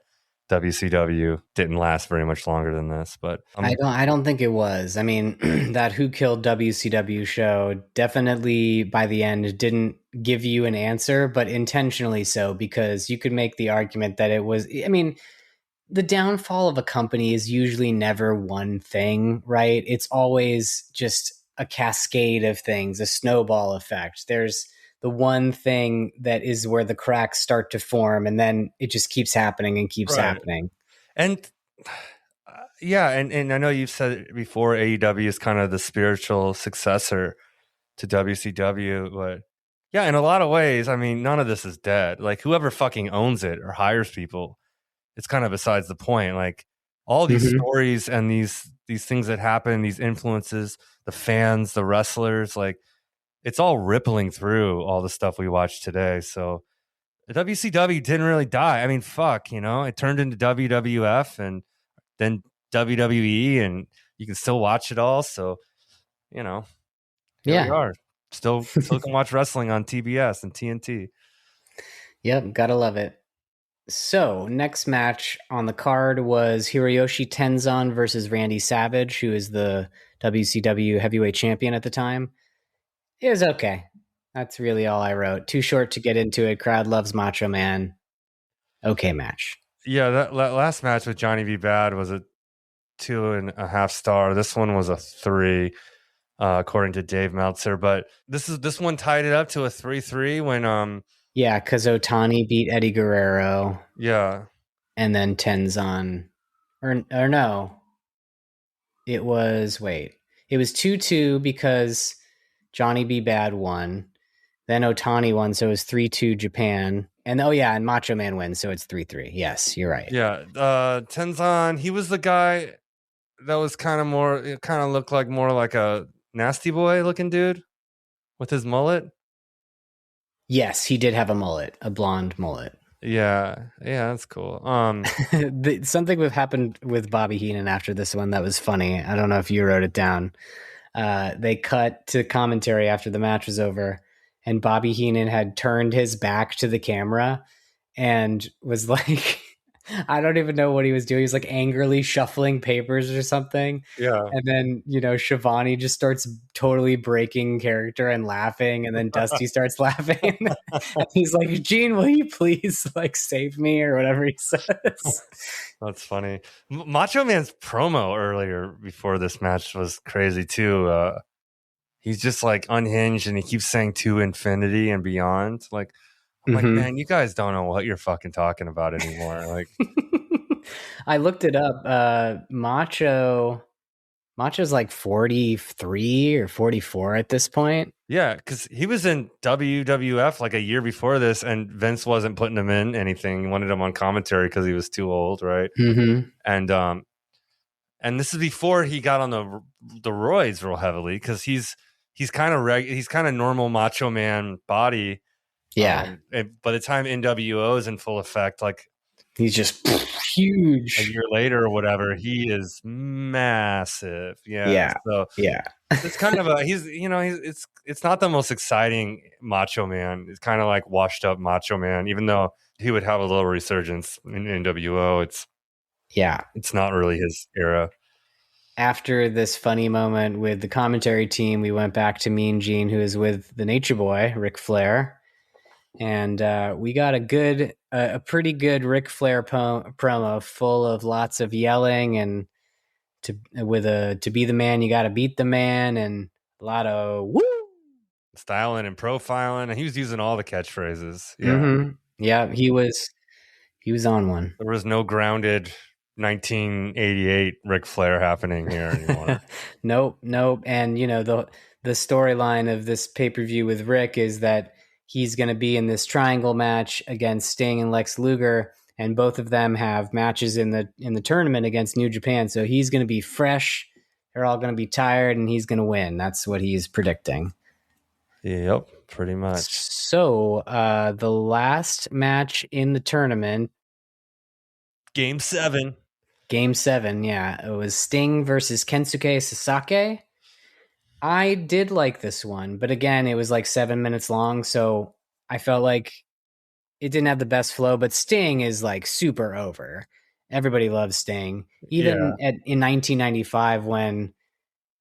WCW didn't last very much longer than this, but I don't think it was. I mean, that Who Killed WCW show definitely by the end didn't give you an answer, but intentionally so, because you could make the argument that it was, I mean, the downfall of a company is usually never one thing, right? It's always just a cascade of things, a snowball effect. There's the one thing that is where the cracks start to form, and then it just keeps happening and keeps happening. And and I know you've said it before, AEW is kind of the spiritual successor to WCW, but in a lot of ways, I mean, none of this is dead. Like, whoever fucking owns it or hires people, it's kind of besides the point. Like, all these stories and these things that happen, these influences, the fans, the wrestlers, like, it's all rippling through all the stuff we watch today. So the WCW didn't really die. I mean, fuck, it turned into WWF and then WWE, and you can still watch it all. So, here we are. Still can watch wrestling on TBS and TNT. Yep, gotta love it. So, next match on the card was Hiroyoshi Tenzan versus Randy Savage, who is the WCW heavyweight champion at the time. It was okay. That's really all I wrote. Too short to get into it. Crowd loves Macho Man. Okay match. Yeah, that last match with Johnny B. Bad was a 2.5 star. This one was a 3, according to Dave Meltzer. But this one tied it up to a 3-3 when yeah, because Otani beat Eddie Guerrero. Yeah, and then Tenzan, or no, it was 2-2 because Johnny B. Bad won. Then Otani won, so it was 3-2 Japan. And and Macho Man wins, so it's 3-3. Yes, you're right. Yeah, Tenzan, he was the guy that was kind of looked like more like a nasty boy looking dude. with his mullet. Yes, he did have a mullet, a blonde mullet. Yeah, that's cool. Something happened with Bobby Heenan after this one that was funny. I don't know if you wrote it down. They cut to commentary after the match was over, and Bobby Heenan had turned his back to the camera and was like, I don't even know what he was doing. He was like angrily shuffling papers or something. Yeah. And then, Shivani just starts totally breaking character and laughing. And then Dusty starts laughing. And he's like, Gene, will you please like save me or whatever he says? That's funny. Macho Man's promo earlier before this match was crazy too. He's just like unhinged and he keeps saying to infinity and beyond. Like, I'm like, man, you guys don't know what you're fucking talking about anymore. Like, I looked it up. Macho's like 43 or 44 at this point. yeah, because he was in WWF like a year before this, and Vince wasn't putting him in anything. He wanted him on commentary because he was too old, right? Mm-hmm. And this is before he got on the roids real heavily because he's kind of normal Macho Man body. Yeah. By the time NWO is in full effect, like he's just huge. A year later or whatever, he is massive. Yeah. Yeah. So yeah. it's kind of it's not the most exciting Macho Man. It's kind of like washed up Macho Man, even though he would have a little resurgence in NWO. It's not really his era. After this funny moment with the commentary team, we went back to Mean Gene, who is with the Nature Boy, Ric Flair. And we got a pretty good Ric Flair promo full of lots of yelling and to be the man, you got to beat the man, and a lot of woo, styling and profiling. And he was using all the catchphrases. Yeah, mm-hmm. Yeah, he was on one. There was no grounded 1988 Ric Flair happening here anymore. Nope. And the storyline of this pay-per-view with Rick is that he's going to be in this triangle match against Sting and Lex Luger, and both of them have matches in the tournament against New Japan. So he's going to be fresh. They're all going to be tired, and he's going to win. That's what he's predicting. Yep, pretty much. So the last match in the tournament, Game 7. Yeah, it was Sting versus Kensuke Sasaki. I did like this one, but again, it was like 7 minutes long, so I felt like it didn't have the best flow, but Sting is like super over. Everybody loves Sting. Even in 1995 when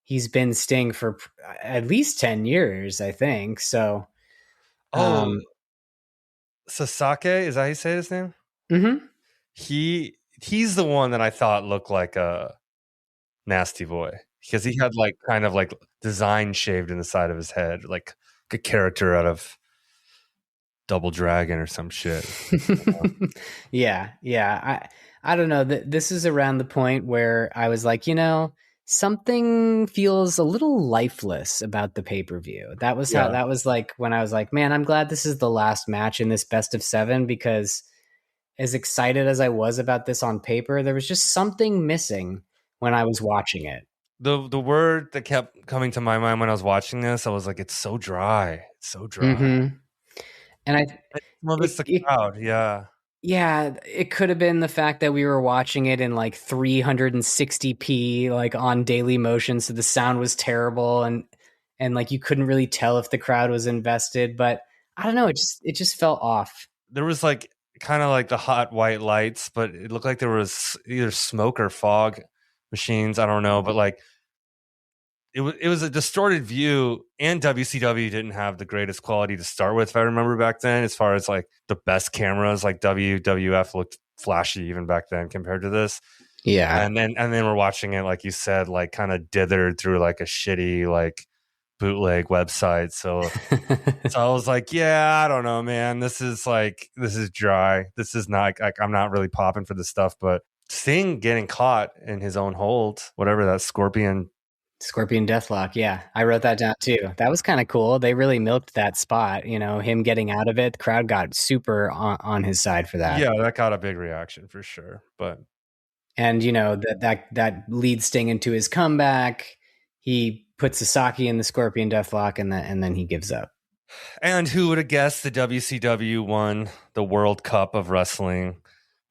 he's been Sting for at least 10 years, I think. So Sasaki, is that how you say his name? Mm-hmm. He's the one that I thought looked like a Nasty Boy. Because he had like kind of like design shaved in the side of his head, like a character out of Double Dragon or some shit. Yeah. I don't know. This is around the point where I was like, something feels a little lifeless about the pay-per-view. That was how that was like when I was like, man, I'm glad this is the last match in this best of 7, because as excited as I was about this on paper, there was just something missing when I was watching it. The word that kept coming to my mind when I was watching this, I was like, it's so dry. It's so dry. Mm-hmm. And it's the crowd. Yeah. Yeah, it could have been the fact that we were watching it in like 360p, like on Daily Motion, so the sound was terrible, and like you couldn't really tell if the crowd was invested. But I don't know, it just felt off. There was like kind of like the hot white lights, but it looked like there was either smoke or fog machines. I don't know, but like it was a distorted view, and WCW didn't have the greatest quality to start with, if I remember back then, as far as like the best cameras. Like WWF looked flashy even back then compared to this. Yeah. And then we're watching it, like you said, like kind of dithered through like a shitty like bootleg website. So I was like, yeah, I don't know, man. This is dry. This is not like, I'm not really popping for this stuff. But Sting getting caught in his own hold, whatever that Scorpion Deathlock. Yeah, I wrote that down too. That was kind of cool. They really milked that spot. Him getting out of it. The crowd got super on his side for that. Yeah, that got a big reaction for sure. And that leads Sting into his comeback. He puts Sasaki in the Scorpion Deathlock, and then he gives up. And who would have guessed the WCW won the World Cup of Wrestling?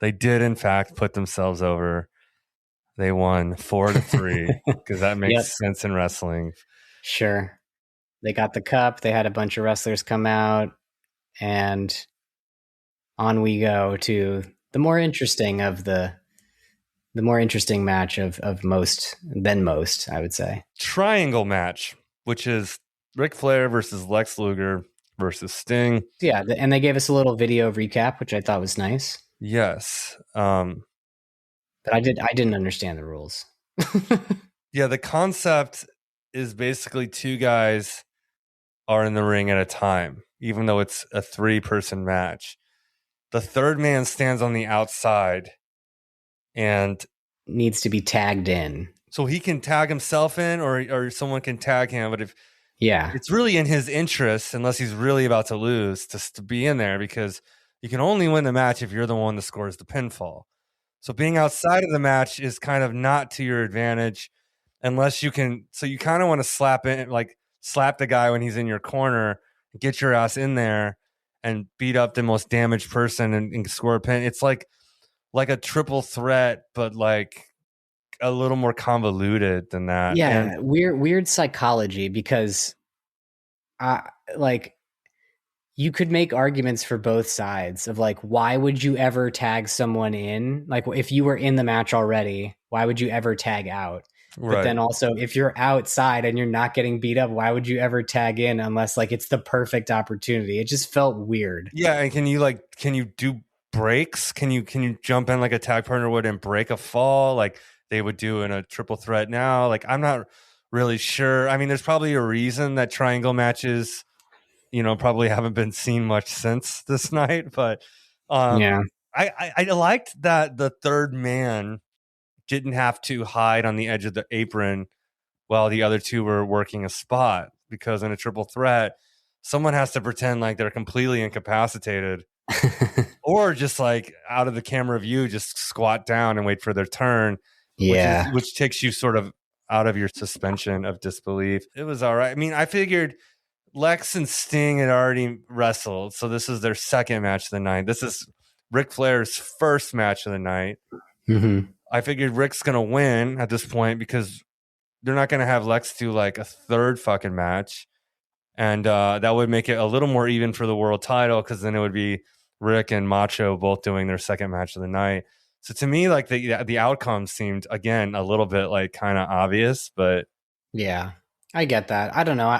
They did, in fact, put themselves over. They won 4-3 because that makes sense in wrestling. Sure. They got the cup. They had a bunch of wrestlers come out, and on we go to the more interesting match of most, I would say. Triangle match, which is Ric Flair versus Lex Luger versus Sting. Yeah, and they gave us a little video recap, which I thought was nice. Yes. But I didn't understand the rules. Yeah, the concept is basically two guys are in the ring at a time, even though it's a 3-person match. The third man stands on the outside and needs to be tagged in. So he can tag himself in or someone can tag him. But it's really in his interest, unless he's really about to lose, to be in there, because you can only win the match if you're the one that scores the pinfall. So being outside of the match is kind of not to your advantage unless you can. So you kind of want to slap the guy when he's in your corner, get your ass in there and beat up the most damaged person and score a pin. It's like a triple threat, but like a little more convoluted than that. Yeah, weird psychology, because you could make arguments for both sides of like, why would you ever tag someone in? Like, if you were in the match already, why would you ever tag out? Right. But then also, if you're outside and you're not getting beat up, why would you ever tag in unless like it's the perfect opportunity? It just felt weird. Yeah, and can you do breaks? Can you jump in like a tag partner would and break a fall like they would do in a triple threat now? Like, I'm not really sure. I mean, there's probably a reason that triangle matches, probably haven't been seen much since this night, but I liked that the third man didn't have to hide on the edge of the apron while the other two were working a spot, because in a triple threat, someone has to pretend like they're completely incapacitated or just like out of the camera view, just squat down and wait for their turn. Yeah. Which takes you sort of out of your suspension of disbelief. It was all right. I mean, I figured Lex and Sting had already wrestled, so this is their second match of the night. This is Ric Flair's first match of the night. Mm-hmm. I figured Ric's going to win at this point because they're not going to have Lex do like a third fucking match. And that would make it a little more even for the world title, because then it would be Ric and Macho both doing their second match of the night. So to me, like the outcome seemed, again, a little bit like kind of obvious, but yeah, I get that. I don't know.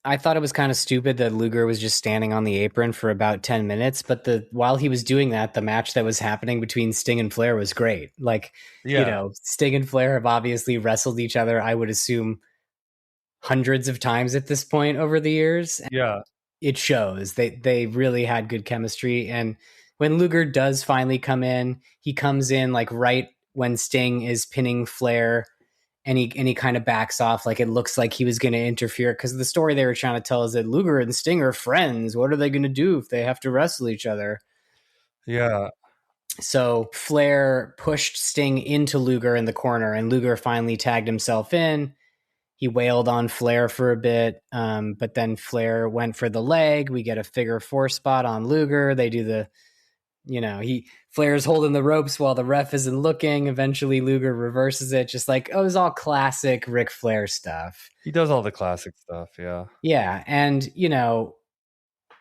I thought it was kind of stupid that Luger was just standing on the apron for about 10 minutes, but while he was doing that, the match that was happening between Sting and Flair was great. Like, Sting and Flair have obviously wrestled each other, I would assume, hundreds of times at this point over the years. Yeah. It shows. They really had good chemistry. And when Luger does finally come in, he comes in like right when Sting is pinning Flair, and he kind of backs off. Like, it looks like he was going to interfere, because the story they were trying to tell is that Luger and Sting are friends. What are they going to do if they have to wrestle each other? Yeah. So Flair pushed Sting into Luger in the corner, and Luger finally tagged himself in. He wailed on Flair for a bit, but then Flair went for the leg. We get a figure 4 spot on Luger. They do the, Flair's holding the ropes while the ref isn't looking. Eventually Luger reverses it, just like, it was all classic Ric Flair stuff. He does all the classic stuff, yeah. Yeah, and,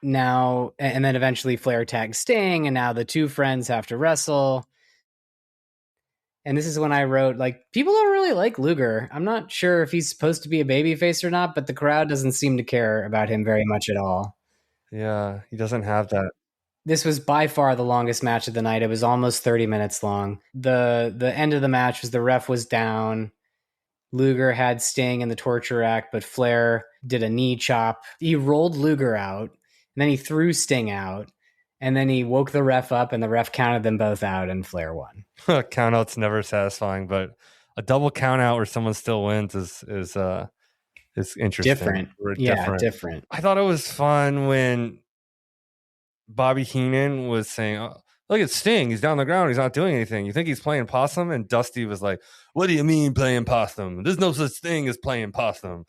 now, and then eventually Flair tags Sting, and now the two friends have to wrestle. And this is when I wrote, like, people don't really like Luger. I'm not sure if he's supposed to be a babyface or not, but the crowd doesn't seem to care about him very much at all. Yeah, he doesn't have that. This was by far the longest match of the night. It was almost 30 minutes long. The end of the match was the ref was down. Luger had Sting in the torture rack, but Flair did a knee chop. He rolled Luger out, and then he threw Sting out. And then he woke the ref up, and the ref counted them both out, and Flair won. Countouts never satisfying, but a double count out where someone still wins is interesting. Different. Different. I thought it was fun when Bobby Heenan was saying, look at Sting. He's down on the ground. He's not doing anything. You think he's playing possum? And Dusty was like, what do you mean playing possum? There's no such thing as playing possum.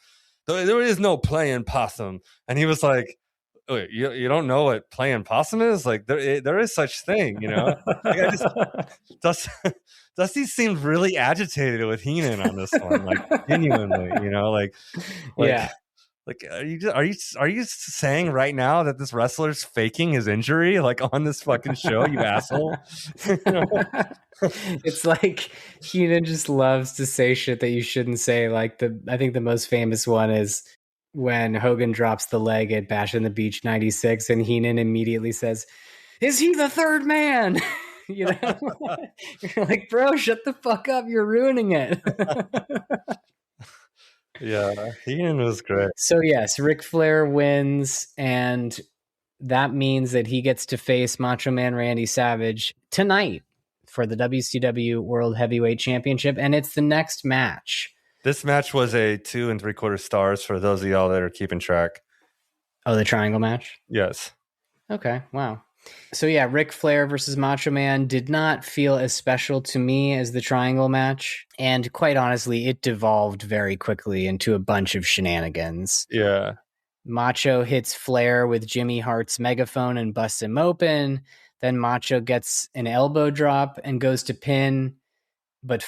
There is no playing possum. And he was like, wait, you don't know what playing possum is? Like there is such thing, you know? Like Dusty seemed really agitated with Heenan on this one, like genuinely, you know, like Yeah. like are you saying right now that this wrestler's faking his injury like on this fucking show, you asshole? You know? It's like Heenan just loves to say shit that you shouldn't say. Like I think the most famous one is when Hogan drops the leg at Bash on the Beach 96 and Heenan immediately says, "Is he the third man?" You know? You're like, bro, shut the fuck up. You're ruining it. Yeah, Heenan was great. So yes, Ric Flair wins, and that means that he gets to face Macho Man Randy Savage tonight for the WCW World Heavyweight Championship, and it's the next match. This match was a 2 3/4 stars for those of y'all that are keeping track. Oh, the triangle match? Yes. Okay, wow. So yeah, Ric Flair versus Macho Man did not feel as special to me as the triangle match. And quite honestly, it devolved very quickly into a bunch of shenanigans. Yeah. Macho hits Flair with Jimmy Hart's megaphone and busts him open. Then Macho gets an elbow drop and goes to pin. But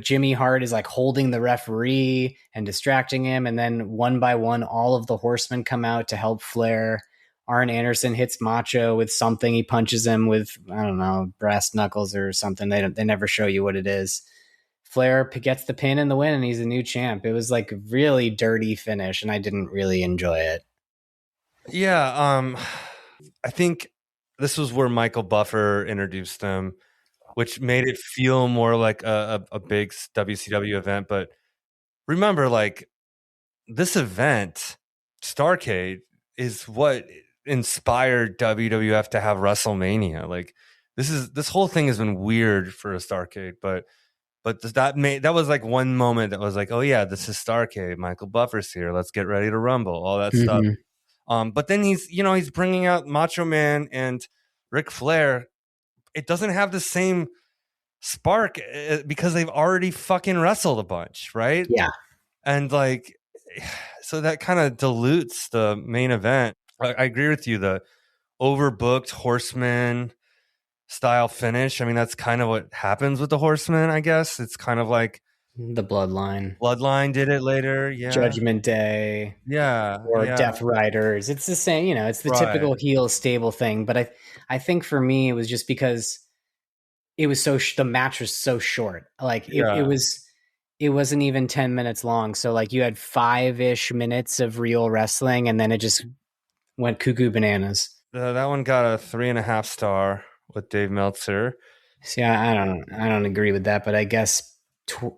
Jimmy Hart is like holding the referee and distracting him. And then one by one, all of the horsemen come out to help Flair. Arn Anderson hits Macho with something. He punches him with, I don't know, brass knuckles or something. They never show you what it is. Flair gets the pin and the win, and he's a new champ. It was like a really dirty finish, and I didn't really enjoy it. Yeah, I think this was where Michael Buffer introduced them, which made it feel more like a big WCW event. But remember, like, this event, Starrcade, is what inspired WWF to have WrestleMania. Like, this whole thing has been weird for a Starrcade, but that was like one moment that was like, oh yeah, this is Starrcade. Michael Buffer's here. Let's get ready to rumble. All that stuff. But then he's bringing out Macho Man and Ric Flair. It doesn't have the same spark because they've already fucking wrestled a bunch, right? Yeah. And like, so that kind of dilutes the main event. I agree with you. The overbooked horseman style finish. I mean, that's kind of what happens with the horsemen, I guess. It's kind of like the Bloodline. Bloodline did it later. Yeah. Judgment Day. Yeah. Or Death Riders. It's the same, it's the typical heel stable thing. But I think for me, it was just because it was the match was so short. Like it wasn't even 10 minutes long. So like you had 5-ish minutes of real wrestling, and then it just went cuckoo bananas. That one got a 3.5 star with Dave Meltzer. See, I don't agree with that, but I guess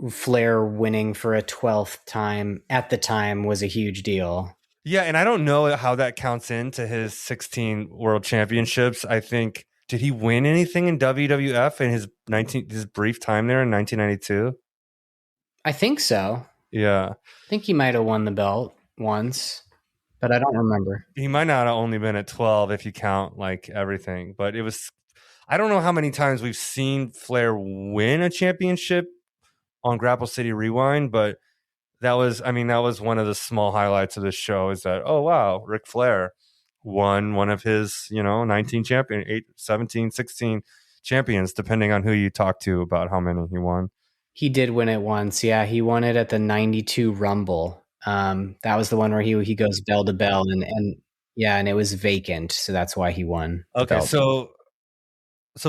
Flair winning for a 12th time at the time was a huge deal. Yeah, and I don't know how that counts into his 16 world championships. I think, did he win anything in WWF in his brief time there in 1992? I think so. Yeah. I think he might have won the belt once, but I don't remember. He might not have only been at 12 if you count like everything, but it was, I don't know how many times we've seen Flair win a championship on Grapple City Rewind, but that was one of the small highlights of this show is that, oh wow, Ric Flair won one of his, 19 champion, 8, 17, 16 champions, depending on who you talk to about how many he won. He did win it once. Yeah, he won it at the 92 Rumble. That was the one where he goes bell to bell and it was vacant, so that's why he won. Okay, so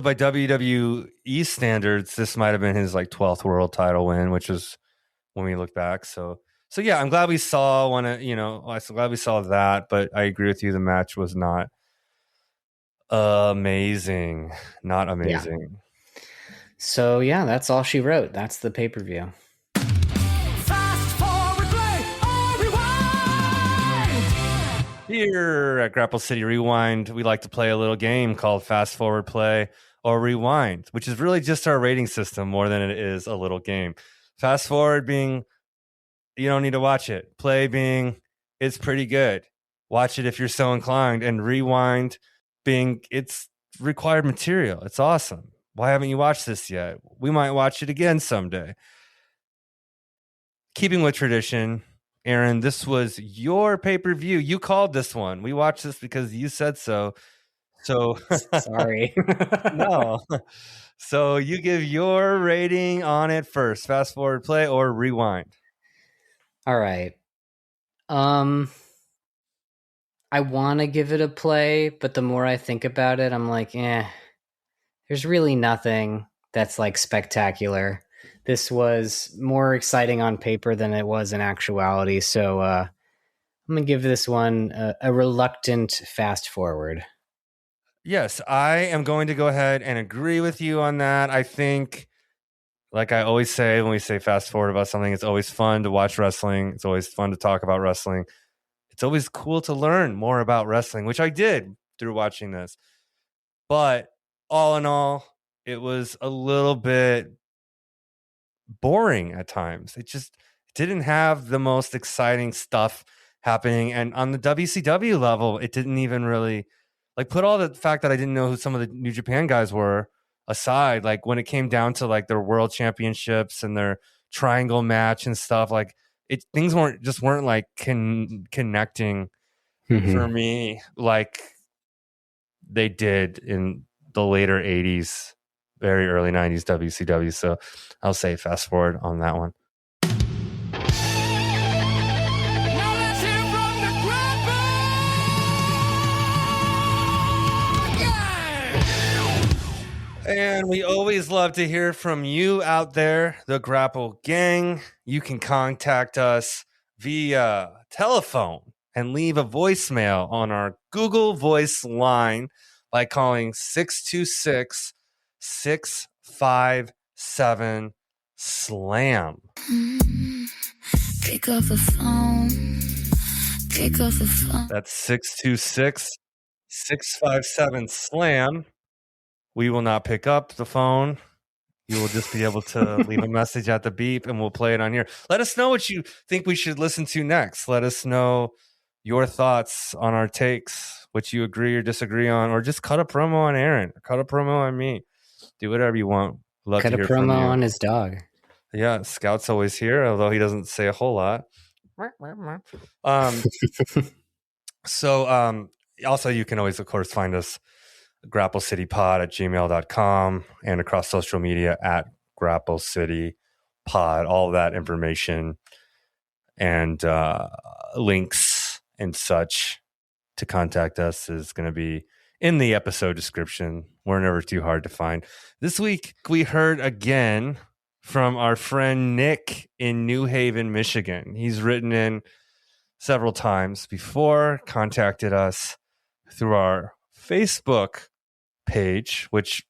by WWE standards, this might have been his like 12th world title win, which is when we look back. So yeah, I'm glad we saw I'm glad we saw that, but I agree with you. The match was not amazing. Not amazing. Yeah. So yeah, that's all she wrote. That's the pay-per-view. Fast forward play or rewind. Here at Grapple City Rewind, we like to play a little game called Fast Forward Play or Rewind, which is really just our rating system more than it is a little game. Fast forward being, you don't need to watch it. Play being, it's pretty good. Watch it if you're so inclined. And rewind being, it's required material. It's awesome. Why haven't you watched this yet? We might watch it again someday. Keeping with tradition, Aaron, this was your pay-per-view. You called this one. We watched this because you said so. So Sorry. no. So you give your rating on it first. Fast forward, play, or rewind. All right. I want to give it a play, but the more I think about it, I'm like, there's really nothing that's like spectacular. This was more exciting on paper than it was in actuality. So I'm going to give this one a reluctant fast forward. Yes, I am going to go ahead and agree with you on that. I think, like I always say, when we say fast forward about something, it's always fun to watch wrestling. It's always fun to talk about wrestling. It's always cool to learn more about wrestling, which I did through watching this. But all in all, it was a little bit boring at times. It just didn't have the most exciting stuff happening. And on the WCW level, it didn't even really, like, put all the fact that I didn't know who some of the New Japan guys were aside. Like, when it came down to like their world championships and their triangle match and stuff, like, things weren't like connecting for me like they did in the later 80s, very early 90s WCW. So I'll say fast forward on that one. Now let's hear from the Grapple Gang! And we always love to hear from you out there, the Grapple Gang. You can contact us via telephone and leave a voicemail on our Google Voice line by calling 626-657-SLAM. Pick up the phone. Pick up the phone. That's 626-657-SLAM. We will not pick up the phone. You will just be able to leave a message at the beep, and we'll play it on here. Let us know what you think we should listen to next. Let us know your thoughts on our takes, what you agree or disagree on, or just cut a promo on Aaron, or cut a promo on me. Do whatever you want. Love Cut to a hear from promo you. on his dog. Yeah, Scout's always here, although he doesn't say a whole lot. So also you can always, of course, find us grapplecity.pod@gmail.com and across social media at Grapple City Pod. All that information and links and such to contact us is going to be in the episode description. We're never too hard to find. This week we heard again from our friend Nick in New Haven, Michigan. He's written in several times before, contacted us through our Facebook page, which,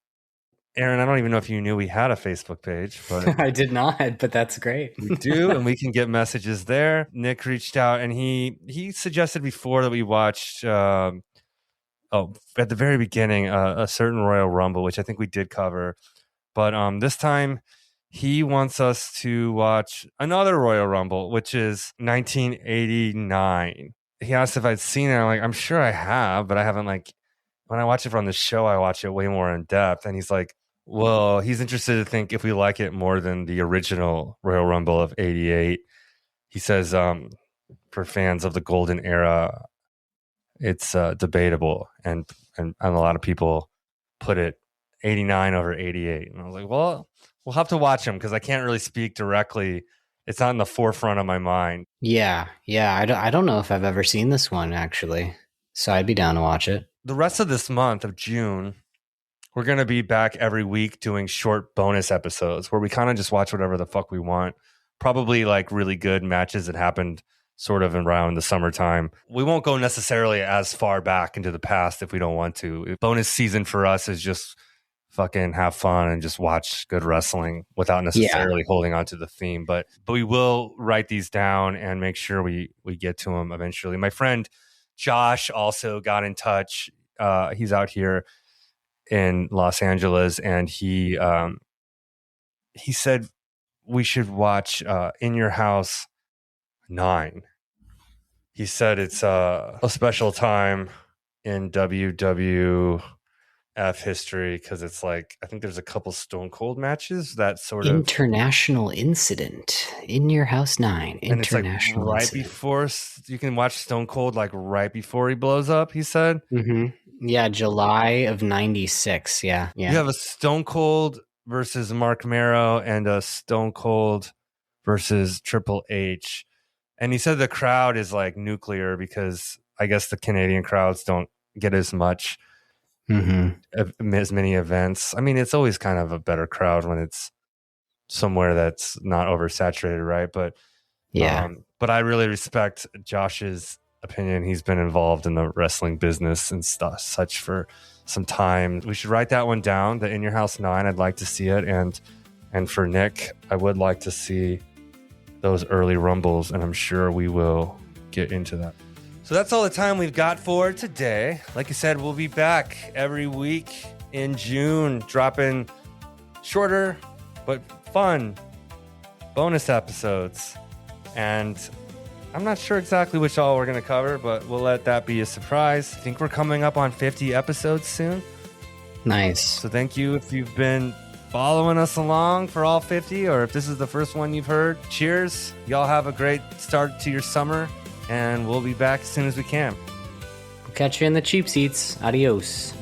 Aaron, I don't even know if you knew we had a Facebook page, but I did not, but that's great. we do, and we can get messages there. Nick reached out, and he suggested before that we watched, at the very beginning, a certain Royal Rumble, which I think we did cover. But this time, he wants us to watch another Royal Rumble, which is 1989. He asked if I'd seen it. I'm like, I'm sure I have, but I haven't, like, when I watch it from the show, I watch it way more in depth. And he's like, well, he's interested to think if we like it more than the original Royal Rumble of 88. He says, for fans of the golden era, it's debatable. And a lot of people put it 89 over 88. And I was like, well, we'll have to watch them because I can't really speak directly. It's not in the forefront of my mind. Yeah. I don't know if I've ever seen this one, actually. So I'd be down to watch it. The rest of this month of June, we're going to be back every week doing short bonus episodes where we kind of just watch whatever the fuck we want. Probably like really good matches that happened sort of around the summertime. We won't go necessarily as far back into the past if we don't want to. Bonus season for us is just fucking have fun and just watch good wrestling without necessarily holding on to the theme. But we will write these down and make sure we get to them eventually. My friend Josh also got in touch. He's out here in Los Angeles, and he said we should watch In Your House 9. He said it's a special time in WWF F history because it's like I think there's a couple Stone Cold matches that sort of International Incident in Your House 9. and it's like International right Incident. before you can watch Stone Cold like right before he blows up. He said, Yeah, July of 96. Yeah. You have a Stone Cold versus Mark Marrow and a Stone Cold versus Triple H. And he said the crowd is like nuclear because I guess the Canadian crowds don't get as much, as many events. I mean, it's always kind of a better crowd when it's somewhere that's not oversaturated, right? But but I really respect Josh's opinion. He's been involved in the wrestling business and such for some time. We should write that one down. The In Your House 9. I'd like to see it, and for Nick, I would like to see those early rumbles, and I'm sure we will get into that. So that's all the time we've got for today. Like I said, we'll be back every week in June, dropping shorter but fun bonus episodes. And I'm not sure exactly which all we're going to cover, but we'll let that be a surprise. I think we're coming up on 50 episodes soon. Nice. So thank you if you've been following us along for all 50, or if this is the first one you've heard. Cheers. Y'all have a great start to your summer, and we'll be back as soon as we can. We'll catch you in the cheap seats. Adios.